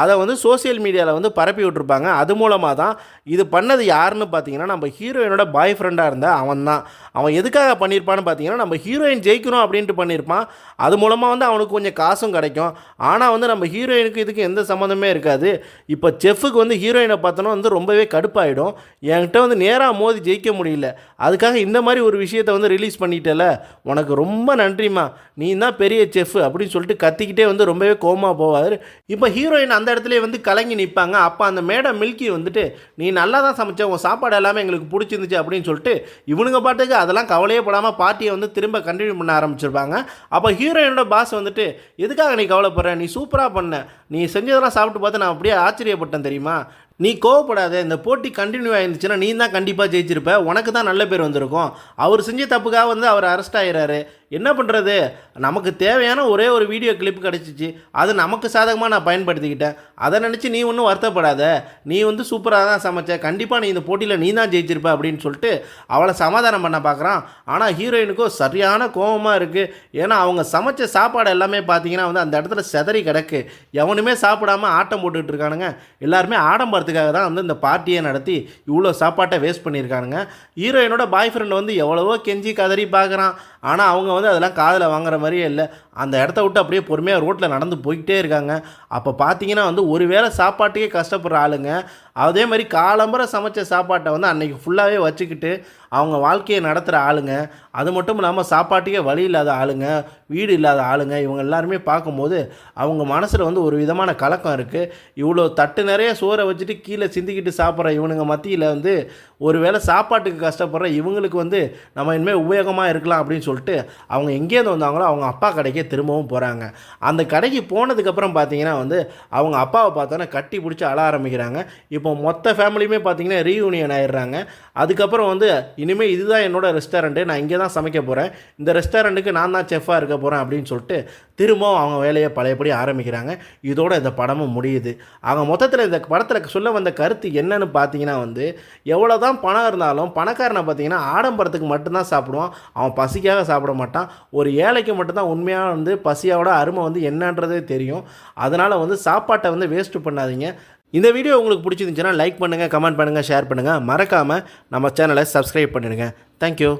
அதை வந்து சோசியல் மீடியாவில் வந்து பரப்பி விட்ருப்பாங்க. அது மூலமாக தான் இது பண்ணது யாருன்னு பார்த்தீங்கன்னா நம்ம ஹீரோயினோட பாய் ஃப்ரெண்டாக இருந்தால் அவன் எதுக்காக பண்ணியிருப்பான்னு பார்த்தீங்கன்னா நம்ம ஹீரோயின் ஜெயிக்கணும் அப்படின்ட்டு பண்ணியிருப்பான். அது மூலமாக வந்து அவனுக்கு கொஞ்சம் காசும் கிடைக்கும். ஆனால் வந்து நம்ம ஹீரோயினுக்கு இதுக்கு எந்த சம்மந்தமே இருக்காது. இப்போ செஃப்புக்கு வந்து ஹீரோயினை பார்த்தோன்னா வந்து ரொம்பவே கடுப்பாயிடும். என்கிட்ட வந்து நேராக மோதி ஜெயிக்க முடியல, அதுக்காக இந்த மாதிரி ஒரு விஷயத்தை வந்து ரிலீஸ் பண்ணிட்டல, உனக்கு ரொம்ப நன்றிம்மா, நீ தான் பெரிய செஃப் அப்படின்னு சொல்லிட்டு கத்திக்கிட்டே வந்து ரொம்பவே கோவமாக போவார். இப்போ ஹீரோயின் அந்த இடத்துல வந்து கலங்கி நிற்பாங்க. அப்போ அந்த மேடம் மில்கி வந்துட்டு நீ நல்லா தான் சமைச்ச, உன் சாப்பாடு எல்லாமே எங்களுக்கு பிடிச்சிருந்துச்சு அப்படின்னு சொல்லிட்டு இவனுங்க பாட்டுக்கு அதெல்லாம் கவலையே படாமல் பார்ட்டியை வந்து திரும்ப கண்டினியூ பண்ண ஆரம்பிச்சிருப்பாங்க. அப்போ ஹீரோயினோட பாஸ் வந்துட்டு எதுக்காக நீ கவலைப்படுற, நீ சூப்பராக பண்ண, நீ செஞ்சதெல்லாம் சாப்பிட்டு பார்த்து நான் அப்படியே ஆச்சரியப்பட்டேன் தெரியுமா, நீ கோவப்படாத, இந்த போட்டி கண்டினியூ ஆயிருந்துச்சுன்னா நீ தான் கண்டிப்பாக ஜெயிச்சிருப்ப, உனக்கு தான் நல்ல பேர் வந்திருக்கும். அவர் செஞ்ச தப்புக்காக வந்து அவர் அரெஸ்ட் ஆகிறாரு, என்ன பண்ணுறது? நமக்கு தேவையான ஒரே ஒரு வீடியோ கிளிப் கிடச்சிச்சு, அது நமக்கு சாதகமாக நான் பயன்படுத்திக்கிட்டேன். அதை நினச்சி நீ ஒன்றும் வருத்தப்படாத, நீ வந்து சூப்பராக தான் சமைச்ச, கண்டிப்பாக நீ இந்த போட்டியில் நீ தான் ஜெயிச்சிருப்ப அப்படின்னு சொல்லிட்டு அவளை சமாதானம் பண்ண பார்க்குறான். ஆனால் ஹீரோயினுக்கும் சரியான கோபமாக இருக்குது. ஏன்னா அவங்க சமைச்ச சாப்பாடு எல்லாமே பார்த்தீங்கன்னா வந்து அந்த இடத்துல செதறி கிடக்கு. எவனுமே சாப்பிடாம ஆட்டம் போட்டுக்கிட்டு இருக்கானுங்க. எல்லாருமே ஆடம்பரத்துக்காக தான் வந்து இந்த பார்ட்டியை நடத்தி இவ்வளோ சாப்பாட்டை வேஸ்ட் பண்ணியிருக்கானுங்க. ஹீரோயினோட பாய் ஃப்ரெண்ட் வந்து எவ்வளவோ கெஞ்சி கதறி பார்க்குறான். ஆனால் அவங்க வந்து அதெல்லாம் காதில் வாங்குற மாதிரியே இல்லை. அந்த இடத்த விட்டு அப்படியே பொறுமையாக ரோட்டில் நடந்து போய்கிட்டே இருக்காங்க. அப்போ பார்த்தீங்கன்னா வந்து ஒரு வேளை சாப்பாட்டுக்கே கஷ்டப்படுற ஆளுங்க, அதே மாதிரி காலம்பரை சமைச்ச சாப்பாட்டை வந்து அன்றைக்கி ஃபுல்லாகவே வச்சுக்கிட்டு அவங்க வாழ்க்கையை நடத்துகிற ஆளுங்க, அது மட்டும் இல்லாமல் சாப்பாட்டுக்கே வழி இல்லாத ஆளுங்க, வீடு இல்லாத ஆளுங்க, இவங்க எல்லாருமே பார்க்கும்போது அவங்க மனசில் வந்து ஒரு விதமான கலக்கம் இருக்குது. இவ்வளோ தட்டு நிறைய சோறை வச்சுட்டு கீழே சிந்திக்கிட்டு சாப்பிட்ற இவனுங்க மத்தியில் வந்து ஒரு வேளை சாப்பாட்டுக்கு கஷ்டப்படுற இவங்களுக்கு வந்து நம்ம இனிமேல் உபயோகமாக இருக்கலாம் அப்படின்னு சொல்லிட்டு அவங்க எங்கேருந்து வந்தாங்களோ அவங்க அப்பா கடைக்கே திரும்பவும் போகிறாங்க. அந்த கடைக்கு போனதுக்கப்புறம் பார்த்தீங்கன்னா வந்து அவங்க அப்பாவை பார்த்தோன்னா கட்டி பிடிச்சி அழ ஆரம்பிக்கிறாங்க. இப்போ மொத்த ஃபேமிலியுமே பார்த்தீங்கன்னா ரீயூனியன் ஆயிடுறாங்க. அதுக்கப்புறம் வந்து இனிமேல் இதுதான் என்னோடய ரெஸ்டாரண்ட்டு, நான் இங்கே தான் சமைக்க போகிறேன், இந்த ரெஸ்டாரண்ட்டுக்கு நான் தான் செஃப்பாக இருக்க போகிறேன் அப்படின்னு சொல்லிட்டு திரும்பவும் அவங்க வேலையை பழையபடி ஆரம்பிக்கிறாங்க. இதோட இந்த படமும் முடியுது. அவங்க மொத்தத்தில் இந்த படத்தில் சொல்ல வந்த கருத்து என்னன்னு பார்த்தீங்கன்னா வந்து எவ்வளோ தான் பணம் இருந்தாலும் பணக்காரனை பார்த்தீங்கன்னா ஆடம்பரத்துக்கு மட்டும்தான் சாப்பிடுவான், அவன் பசிக்காக சாப்பிட மாட்டான். ஒரு ஏழைக்கு மட்டும்தான் உண்மையாக வந்து பசியோட அருமை வந்து என்னன்றதே தெரியும். அதனால் வந்து சாப்பாட்டை வந்து வேஸ்ட்டு பண்ணாதீங்க. இந்த வீடியோ உங்களுக்கு பிடிச்சிருந்துச்சுன்னா லைக் பண்ணுங்கள், கமெண்ட் பண்ணுங்கள், ஷேர் பண்ணுங்கள். மறக்காமல் நம்ம சேனலை சப்ஸ்கிரைப் பண்ணிடுங்க. தேங்க்யூ.